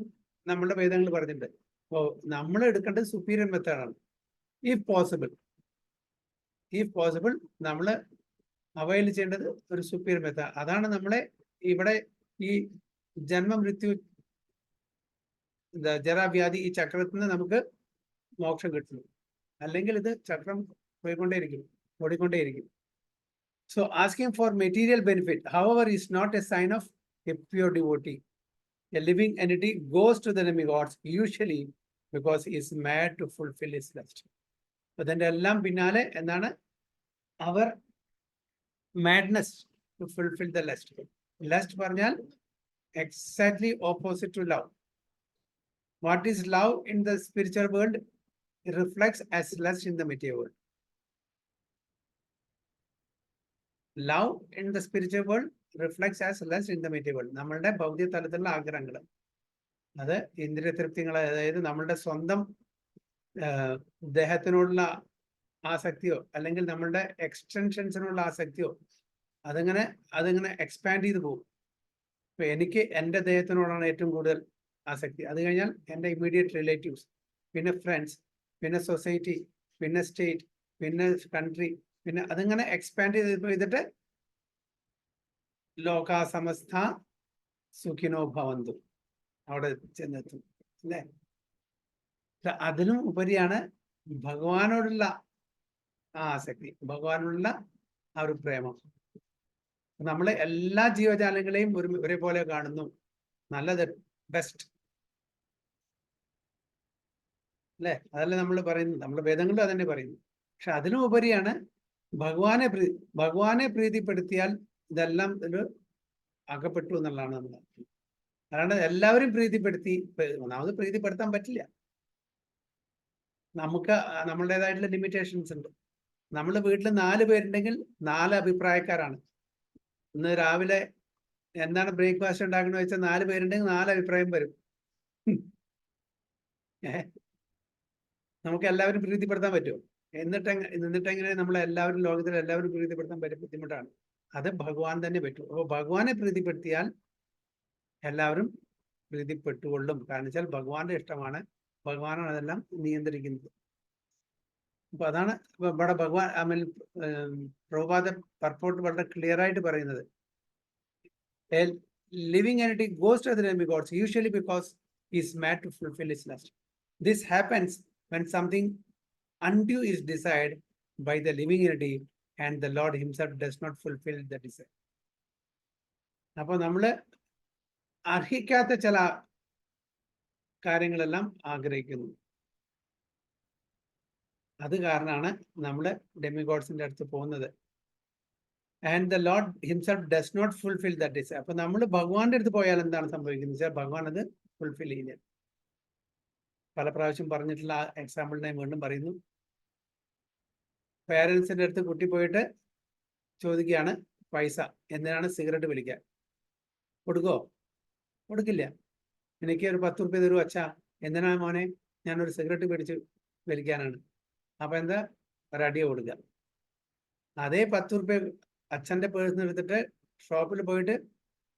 നമ്മുടെ വേദങ്ങൾ പറഞ്ഞിട്ടുണ്ട്. അപ്പോൾ നമ്മൾ എടുക്കേണ്ടത് സുപ്പീരിയർ മെത്തേഡാണ്. ഇഫ് പോസിബിൾ നമ്മൾ അവൈൽ ചെയ്യേണ്ടത് ഒരു സുപ്പീരിയർ മെത്തേഡ്. അതാണ് നമ്മളെ ഇവിടെ ഈ ജന്മമൃത്യു ജരാവ്യാധി ഈ ചക്രത്തിൽ നിന്ന് നമുക്ക് മോക്ഷം കിട്ടുന്നു. അല്ലെങ്കിൽ ഇത് ചക്രം ഓടിക്കൊണ്ടേയിരിക്കും. So asking for material benefit, however, is not a sign of a pure devotee. A living entity goes to the demigods usually because he is mad to fulfill his lust. അതിന്റെ എല്ലാം പിന്നാലെ എന്താണ്? അവർ madness to fulfill the lust. Lust പറഞ്ഞാൽ exactly opposite to love. What is love in the spiritual world? It reflects as lust in the material world. Love in the spiritual world reflects as lust in the material world. നമ്മളുടെ ഭൗതിക തലത്തിലുള്ള ആഗ്രഹങ്ങൾ, അത് ഇന്ദ്രിയ തൃപ്തികൾ, അതായത് നമ്മളുടെ സ്വന്തം ദേഹത്തിനോടുള്ള ആസക്തിയോ അല്ലെങ്കിൽ നമ്മളുടെ എക്സ്റ്റൻഷൻസിനുള്ള ആസക്തിയോ അതിങ്ങനെ എക്സ്പാൻഡ് ചെയ്ത് പോകും. ഇപ്പൊ എനിക്ക് എൻ്റെ ദേഹത്തിനോടാണ് ഏറ്റവും കൂടുതൽ ആസക്തി. അത് കഴിഞ്ഞാൽ എൻ്റെ ഇമ്മീഡിയറ്റ് റിലേറ്റീവ്സ്, പിന്നെ ഫ്രണ്ട്സ്, പിന്നെ സൊസൈറ്റി, പിന്നെ സ്റ്റേറ്റ്, പിന്നെ കൺട്രി, പിന്നെ അതിങ്ങനെ എക്സ്പാൻഡ് ചെയ്തിട്ട് ലോക സമസ്ത സുഖിനോ ഭവന്തു അവിടെ ചെന്നെത്തും, അല്ലേ? അതിലും ഉപരിയാണ് ഭഗവാനോടുള്ള ആ ആസക്തി, ഭഗവാനോടുള്ള ആ ഒരു പ്രേമം. നമ്മളെ എല്ലാ ജീവജാലങ്ങളെയും ഒരേപോലെ കാണുന്നു, നല്ലത്, ബെസ്റ്റ്, അല്ലെ? അതല്ലേ നമ്മൾ പറയുന്നത്, നമ്മുടെ വേദങ്ങളിലും അതന്നെ പറയുന്നു. പക്ഷെ അതിനും ഉപരിയാണ് ഭഗവാനെ പ്രീതിപ്പെടുത്തിയാൽ ഇതെല്ലാം ഒരു അകപ്പെട്ടു എന്നുള്ളതാണ് നമ്മൾ. അല്ലാണ്ട് എല്ലാവരും ഒന്നാമത് പ്രീതിപ്പെടുത്താൻ പറ്റില്ല. നമുക്ക് നമ്മളുടേതായിട്ടുള്ള ലിമിറ്റേഷൻസ് ഉണ്ട്. നമ്മുടെ വീട്ടിൽ 4 പേരുണ്ടെങ്കിൽ 4 അഭിപ്രായക്കാരാണ്. ഇന്ന് രാവിലെ എന്താണ് ബ്രേക്ക്ഫാസ്റ്റ് ഉണ്ടാക്കണമെന്ന് വെച്ചാൽ 4 പേരുണ്ടെങ്കിൽ 4 അഭിപ്രായം വരും. നമുക്ക് എല്ലാവരും പ്രീതിപ്പെടുത്താൻ പറ്റുമോ? എന്നിട്ടെങ്ങനെ നമ്മളെല്ലാവരും ലോകത്തിൽ എല്ലാവരും പ്രീതിപ്പെടുത്താൻ ബുദ്ധിമുട്ടാണ്. അത് ഭഗവാൻ തന്നെ പറ്റും. അപ്പോൾ ഭഗവാനെ പ്രീതിപ്പെടുത്തിയാൽ എല്ലാവരും പ്രീതിപ്പെട്ടുകൊള്ളും. കാരണം വെച്ചാൽ ഭഗവാന്റെ ഇഷ്ടമാണ്, ഭഗവാനാണ് അതെല്ലാം നിയന്ത്രിക്കുന്നത്. അപ്പൊ അതാണ് ഇവിടെ ഭഗവാൻ പ്രഭുപാദ പർപ്പോട്ട് വളരെ ക്ലിയർ ആയിട്ട് പറയുന്നത്. A living entity goes to the demigods usually because he is mad to fulfill his lust. This happens when something undue is desired by the living entity and the Lord himself does not fulfill the desire. അപ്പോൾ നമ്മള് അർഹിക്കാത്ത ചില കാര്യങ്ങളെല്ലാം ആഗ്രഹിക്കുന്നു. അത് കാരണമാണ് നമ്മൾ ഡെമിഗോഡ്സിന്റെ അടുത്ത് പോകുന്നത്. And the lord himself does not fulfil that desire. അപ്പൊ നമ്മൾ ഭഗവാന്റെ അടുത്ത് പോയാൽ എന്താണ് സംഭവിക്കുന്നത് വെച്ചാൽ ഭഗവാൻ അത് ഫുൾഫിൽ ചെയ്യില്ല. പല പ്രാവശ്യം പറഞ്ഞിട്ടുള്ള ആ എക്സാമ്പിൾ ഞാൻ വീണ്ടും പറയുന്നു. പേരൻസിന്റെ അടുത്ത് കുട്ടി പോയിട്ട് ചോദിക്കുകയാണ് പൈസ, എന്തിനാണ് സിഗരറ്റ് വലിക്കാൻ. കൊടുക്കോ? കൊടുക്കില്ല. എനിക്ക് ഒരു 10 റുപ്യ തരൂ അച്ഛാ, എന്തിനാണ് മോനെ? ഞാനൊരു സിഗരറ്റ് മേടിച്ച് വലിക്കാനാണ്. അപ്പൊ എന്താ, ഒരടിയ കൊടുക്കുക. അതേ 10 റുപ്യ അച്ഛൻ്റെ പേഴ്സിന് എടുത്തിട്ട് ഷോപ്പിൽ പോയിട്ട്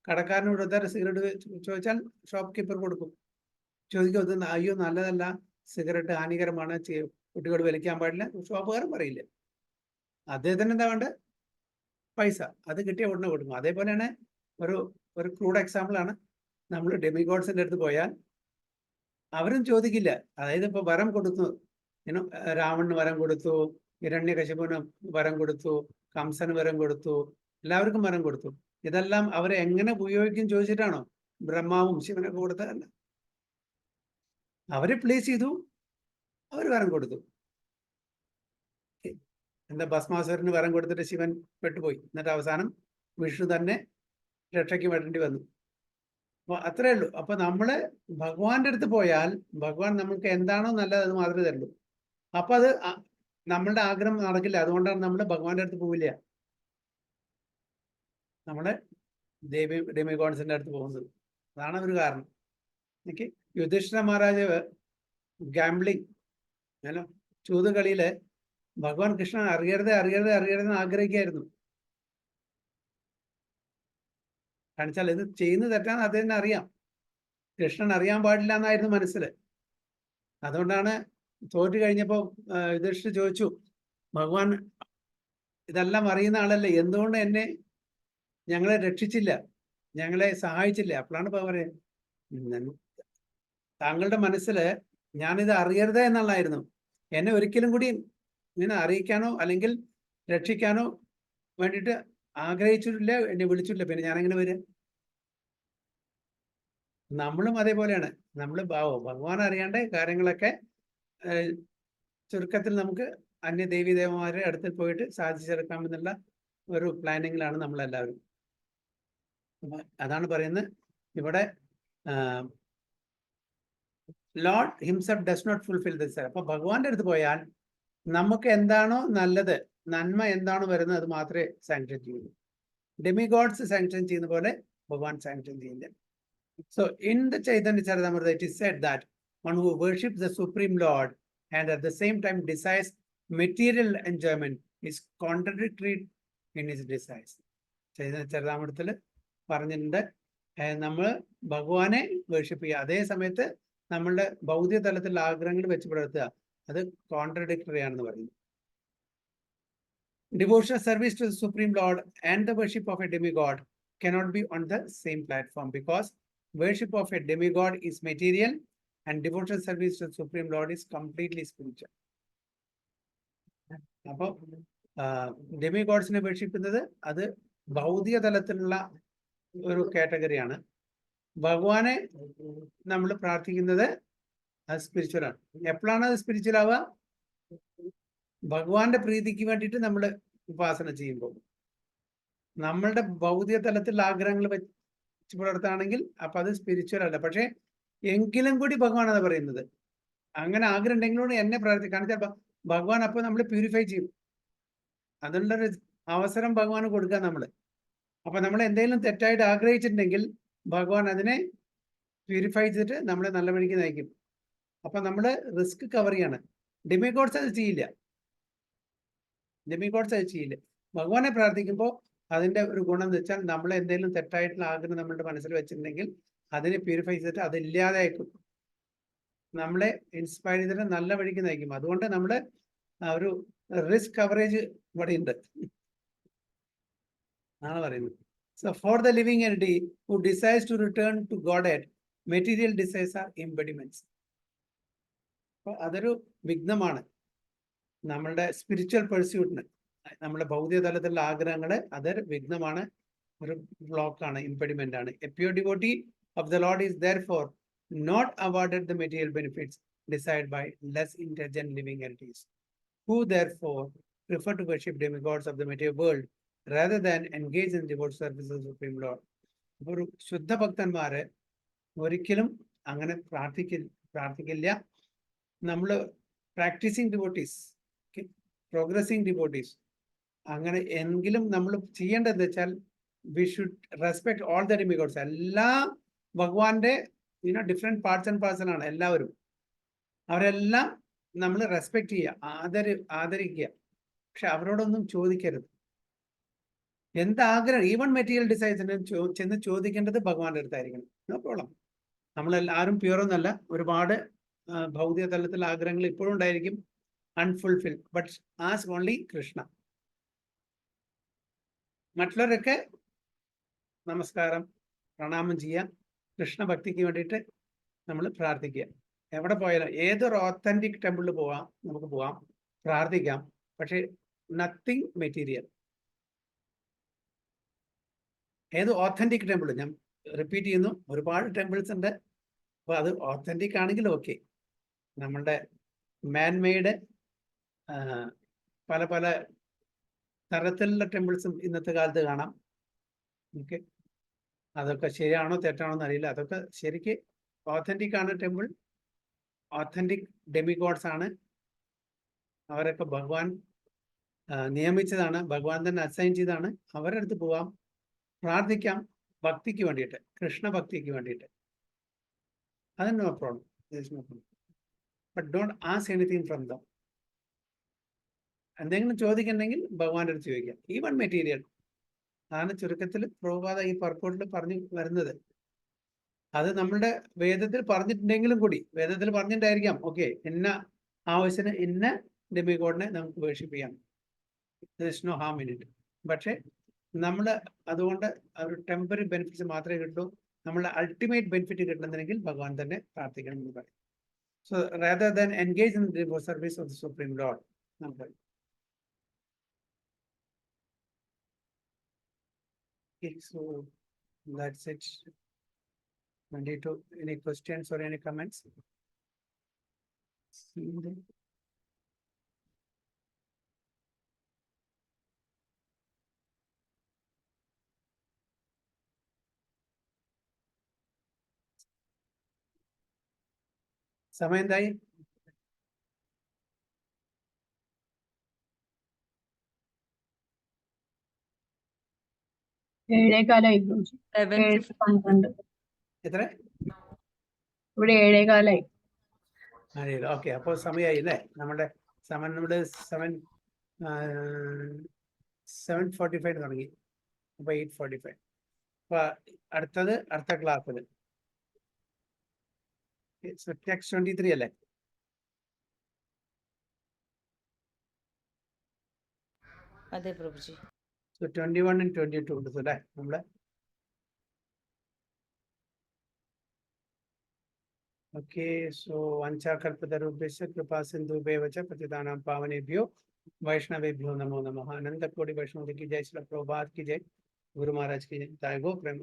കടക്കാരന് കൊടുത്താൽ സിഗരറ്റ് ചോദിച്ചാൽ ഷോപ്പ് കീപ്പർ കൊടുക്കും. ചോദിക്കും അയ്യോ നല്ലതല്ല, സിഗരറ്റ് ഹാനികരമാണ്, കുട്ടികൾ വലിക്കാൻ പാടില്ല, ഷോപ്പുകാരൻ പറയില്ല. അദ്ദേഹത്തിന് എന്താ വേണ്ട? പൈസ. അത് കിട്ടിയ ഉടനെ കൊടുക്കും. അതേപോലെയാണ് ഒരു ക്രൂഡ് എക്സാമ്പിളാണ്. നമ്മൾ ഡെമിഗോഡ്സിന്റെ അടുത്ത് പോയാൽ അവരും ചോദിക്കില്ല. അതായത് ഇപ്പൊ വരം കൊടുത്തു, രാവണന് വരം കൊടുത്തു, ഹിരണ്യകശിപുന് വരം കൊടുത്തു, കംസന് വരം കൊടുത്തു, എല്ലാവർക്കും വരം കൊടുത്തു. ഇതെല്ലാം അവരെ എങ്ങനെ ഉപയോഗിക്കും ചോദിച്ചിട്ടാണോ ബ്രഹ്മാവും ശിവനൊക്കെ കൊടുത്തതല്ല. അവരെ പ്ലേസ് ചെയ്തു, അവർ വരം കൊടുത്തു. എന്താ, ഭസ്മാസുരന് വരം കൊടുത്തിട്ട് ശിവൻ പെട്ടുപോയി. എന്നിട്ട് അവസാനം വിഷ്ണു തന്നെ രക്ഷയ്ക്ക് വരേണ്ടി വന്നു. അപ്പൊ അത്രേ ഉള്ളൂ. അപ്പൊ നമ്മള് ഭഗവാന്റെ അടുത്ത് പോയാൽ ഭഗവാൻ നമുക്ക് എന്താണോ നല്ലത് അത് മാത്രമേ തരുള്ളൂ. അപ്പൊ അത് നമ്മളുടെ ആഗ്രഹം നടക്കില്ല. അതുകൊണ്ടാണ് നമ്മൾ ഭഗവാന്റെ അടുത്ത് പോവില്ല, നമ്മള് ഡെമിഗോഡ്സിന്റെ അടുത്ത് പോകുന്നത്. അതാണ് ഒരു കാരണം. എനിക്ക് യുധിഷ്ഠിര മഹാരാജാവ് ഗാംബ്ലിംഗ് ചൂതുകളിയില് ഭഗവാൻ കൃഷ്ണൻ അറിയരുതെന്ന് ആഗ്രഹിക്കായിരുന്നു. കാണിച്ചാൽ ഇത് ചെയ്യുന്നത് തെറ്റാന്ന് അദ്ദേഹത്തിന് അറിയാം. കൃഷ്ണൻ അറിയാൻ പാടില്ല എന്നായിരുന്നു മനസ്സിൽ. അതുകൊണ്ടാണ് തോറ്റു കഴിഞ്ഞപ്പോ യുധിഷ്ഠിരൻ ചോദിച്ചു, ഭഗവാൻ ഇതെല്ലാം അറിയുന്ന ആളല്ലേ, എന്തുകൊണ്ട് ഞങ്ങളെ രക്ഷിച്ചില്ല, ഞങ്ങളെ സഹായിച്ചില്ല? അപ്പോഴാണ് പറയുന്നത്, താങ്കളുടെ മനസ്സില് ഞാനിത് അറിയരുത് എന്നുള്ളതായിരുന്നു. എന്നെ ഒരിക്കലും കൂടി ഇങ്ങനെ അറിയിക്കാനോ അല്ലെങ്കിൽ രക്ഷിക്കാനോ വേണ്ടിയിട്ട് ആഗ്രഹിച്ചിട്ടില്ല, എന്നെ വിളിച്ചിട്ടില്ല. പിന്നെ ഞാനെങ്ങനെ വരിക? നമ്മളും അതേപോലെയാണ്. നമ്മൾ ഭഗവാൻ അറിയാണ്ട് കാര്യങ്ങളൊക്കെ ചുരുക്കത്തിൽ നമുക്ക് അന്യ ദേവീ ദേവന്മാരെ അടുത്ത് പോയിട്ട് സാധിച്ചെടുക്കാമെന്നുള്ള ഒരു പ്ലാനിങ്ങിലാണ് നമ്മളെല്ലാവരും. അതാണ് പറയുന്നത് ഇവിടെ, lord himself does not fulfil this. അപ്പൊ ഭഗവാന്റെ അടുത്ത് പോയാൽ നമുക്ക് എന്താണോ നല്ലത്, നന്മ എന്താണോ വരുന്നത്, അത് മാത്രമേ സാങ്ഷൻ ചെയ്യുള്ളൂ. ഡെമിഗോഡ്സ് സാങ്ഷൻ ചെയ്യുന്ന പോലെ ഭഗവാൻ സാങ്ഷൻ ചെയ്യില്ല. So in the Chaitanya Charitamrita it is said that one who worships the Supreme Lord and at the same time desires material enjoyment is contradictory in his desires. Chaitanya Charitamritaത്തിൽ പറഞ്ഞിട്ടുണ്ട്, നമ്മൾ ഭഗവാനെ worship ചെയ്യുക, അതേ സമയത്ത് നമ്മളുടെ ഭൗതിക തലത്തിലുള്ള ആഗ്രഹങ്ങൾ വെച്ച് പുലർത്തുക, അത് കോൺട്രഡിക്ടറി ആണെന്ന് പറയുന്നു. Devotional service to the Supreme Lord and the worship of a demigod cannot be on the same platform because worship of a demigod is material and devotional service to the Supreme Lord is completely spiritual. അപ്പോൾ ഡെമിഗോഡ്സിനെ വേർഷിക്കുന്നത് അത് ഭൗതിക തലത്തിലുള്ള ഒരു കാറ്റഗറിയാണ്. ഭഗവാനെ നമ്മൾ പ്രാർത്ഥിക്കുന്നത് അത് spiritual ആണ്. എപ്പോഴാണ് അത് സ്പിരിച്വൽ ആവുക? ഭഗവാന്റെ പ്രീതിക്ക് വേണ്ടിയിട്ട് നമ്മൾ ഉപാസന ചെയ്യുമ്പോൾ. നമ്മളുടെ ഭൗതിക തലത്തിലുള്ള ആഗ്രഹങ്ങൾ വെച്ച് പുലർത്താണെങ്കിൽ അപ്പൊ അത് സ്പിരിച്വൽ അല്ല. പക്ഷെ എങ്കിലും കൂടി ഭഗവാൻ അത് പറയുന്നത്, അങ്ങനെ ആഗ്രഹം ഉണ്ടെങ്കിലൂടെ എന്നെ പ്രാർത്ഥിക്കാൻ ഭഗവാൻ അപ്പൊ നമ്മൾ പ്യൂരിഫൈ ചെയ്യും. അതിനുള്ളൊരു അവസരം ഭഗവാന് കൊടുക്കുക നമ്മള്. അപ്പൊ നമ്മൾ എന്തെങ്കിലും തെറ്റായിട്ട് ആഗ്രഹിച്ചിട്ടുണ്ടെങ്കിൽ ഭഗവാൻ അതിനെ പ്യൂരിഫൈ ചെയ്തിട്ട് നമ്മളെ നല്ല വഴിക്ക് നയിക്കും. അപ്പൊ നമ്മള് റിസ്ക് കവർ ചെയ്യാണ്. ഡെമിഗോഡ്സ് അത് ചെയ്യില്ല. ഭഗവാനെ പ്രാർത്ഥിക്കുമ്പോൾ അതിന്റെ ഒരു ഗുണം എന്ന് വെച്ചാൽ നമ്മൾ എന്തെങ്കിലും തെറ്റായിട്ടുള്ള ആഗ്രഹം നമ്മളുടെ മനസ്സിൽ വെച്ചിട്ടുണ്ടെങ്കിൽ അതിനെ പ്യൂരിഫൈ ചെയ്തിട്ട് അത് ഇല്ലാതെ അയക്കും, നമ്മളെ ഇൻസ്പയർ ചെയ്തിട്ട് നല്ല വഴിക്ക് നയിക്കും. അതുകൊണ്ട് നമ്മുടെ ഒരു റിസ്ക് കവറേജ് ഇവിടെ ഉണ്ട് ആണ് പറയുന്നത്. So for the living entity who decides to return to Godhead, material desires are impediments. അപ്പോൾ അതൊരു വിഘ്നമാണ് നമ്മളുടെ സ്പിരിച്വൽ പെർസ്യൂട്ടിന്. നമ്മുടെ ഭൗതിക തലത്തിലുള്ള ആഗ്രഹങ്ങള് അതൊരു വിഘ്നമാണ്, ഒരു ബ്ലോക്കാണ്, ഇംപെഡിമെന്റ് ആണ്. A pure devotee of the Lord is therefore not awarded the material benefits desired by less intelligent living entities, who therefore prefer to worship demigods of the material world rather than engage in devout service of the Supreme Lord. ഒരു ശുദ്ധ ഭക്തന്മാര് ഒരിക്കലും അങ്ങനെ പ്രാർത്ഥിക്കില്ല. നമ്മൾ practising devotees, progressing devotees, അങ്ങനെ എങ്കിലും നമ്മൾ ചെയ്യേണ്ടതെന്ന് വെച്ചാൽ we should respect all the demigods. എല്ലാ ഭഗവാന്റെ ഡിഫറെന്റ് പാർട്സ് ആൻഡ് പാർസൽ ആണ് എല്ലാവരും. അവരെല്ലാം നമ്മൾ റെസ്പെക്ട് ചെയ്യുക, ആദരിക്കുക. പക്ഷെ അവരോടൊന്നും ചോദിക്കരുത്. എന്താഗ്രഹം, ഈവൺ മെറ്റീരിയൽ ഡിസൈൻസിന് ചെന്ന് ചോദിക്കേണ്ടത് ഭഗവാന്റെ അടുത്തായിരിക്കണം. No problem. നമ്മളെല്ലാവരും പ്യൂറൊന്നല്ല, ഒരുപാട് ഭൗതിക തലത്തിലുള്ള ആഗ്രഹങ്ങൾ ഇപ്പോഴും ഉണ്ടായിരിക്കും, unfulfilled. But ask only Krishna. മറ്റുള്ളവരൊക്കെ നമസ്കാരം, പ്രണാമം ചെയ്യാം, കൃഷ്ണ ഭക്തിക്ക് വേണ്ടിയിട്ട് നമ്മൾ പ്രാർത്ഥിക്കുക. എവിടെ പോയാലും ഏതൊരു ഓത്തന്റിക് ടെമ്പിളിൽ നമുക്ക് പോവാം, പ്രാർത്ഥിക്കാം. പക്ഷേ നത്തിങ് മെറ്റീരിയൽ. ഏത് ഓത്തന്റിക് ടെമ്പിൾ, ഞാൻ റിപ്പീറ്റ് ചെയ്യുന്നു, ഒരുപാട് ടെമ്പിൾസ് ഉണ്ട്. അപ്പോൾ അത് ഓത്തന്റിക് ആണെങ്കിൽ ഓക്കെ. നമ്മളുടെ മാൻമെയ്ഡ് പല പല തരത്തിലുള്ള ടെമ്പിൾസും ഇന്നത്തെ കാലത്ത് കാണാം. ഓക്കെ, അതൊക്കെ ശരിയാണോ തെറ്റാണോ എന്ന് അറിയില്ല. അതൊക്കെ ശരിക്ക് ഓത്തന്റിക് ആണ് ടെമ്പിൾ, ഓത്തന്റിക് ഡെമിഗോഡ്സ് ആണ്. അവരൊക്കെ ഭഗവാൻ നിയമിച്ചതാണ്, ഭഗവാൻ തന്നെ അസൈൻ ചെയ്താണ്. അവരുടെ അടുത്ത് പോവാം, പ്രാർത്ഥിക്കാം, ഭക്തിക്ക് വേണ്ടിയിട്ട്, കൃഷ്ണ ഭക്തിക്ക് വേണ്ടിയിട്ട്. അത് no problem. But don't ask anything from them. എന്തെങ്കിലും ചോദിക്കണമെങ്കിൽ ഭഗവാന്റെ അടുത്ത് ചോദിക്കാം. Even material. അതാണ് ചുരുക്കത്തിൽ പ്രഭുപാദ ഈ പർപ്പോട്ടിൽ പറഞ്ഞു വരുന്നത്. അത് നമ്മളുടെ വേദത്തിൽ പറഞ്ഞിട്ടുണ്ടെങ്കിലും കൂടി, വേദത്തിൽ പറഞ്ഞിട്ടുണ്ടായിരിക്കാം, ഓക്കെ, ഇന്ന ആവശ്യത്തിന് ഇന്ന ഡെമിഗോഡിനെ നമുക്ക് വേർഷിപ്പ് ചെയ്യാം, നോ ഹാം ഇൻ ഇറ്റ്. പക്ഷെ നമ്മൾ അതുകൊണ്ട് ഒരു ടെമ്പററി ബെനിഫിറ്റ്സ് മാത്രമേ കിട്ടൂ. നമ്മളുടെ അൾട്ടിമേറ്റ് ബെനിഫിറ്റ് കിട്ടണമെങ്കിൽ ഭഗവാൻ തന്നെ പ്രാർത്ഥിക്കണം എന്ന് പറയും. So rather than engage in the service of the supreme Lord നമ്മൾ. Okay, so that's it. Any questions or any comments? സമയം എന്തായി? ഏഴേകാലായി. 12 എത്ര? ഇവിടെ 7:15. ഓക്കെ, അപ്പോൾ സമയമായി അല്ലേ? നമ്മുടെ 7:45 തുടങ്ങി, അപ്പോൾ 8:45. അപ്പൊ അടുത്ത ക്ലാസ്സിൽ ടെക്സ്റ്റ് 23 അല്ലേ? അതെ പ്രഭുജി. So 21 and 22 ഉണ്ട് അല്ലേ നമ്മളെ? ഓക്കെ, സോ വഞ്ചാകൽപതരുഭ്യശ്ച കൃപാസിന്ധുഭ്യവ ച പതിതാനാം പാവനേഭ്യോ वैष्णवेभ्यो नमो नमः। अनंत कोटि वैष्णव की जय, श्री प्रभुपाद की जय, गुरु महाराज की जय, जय गो प्रेम।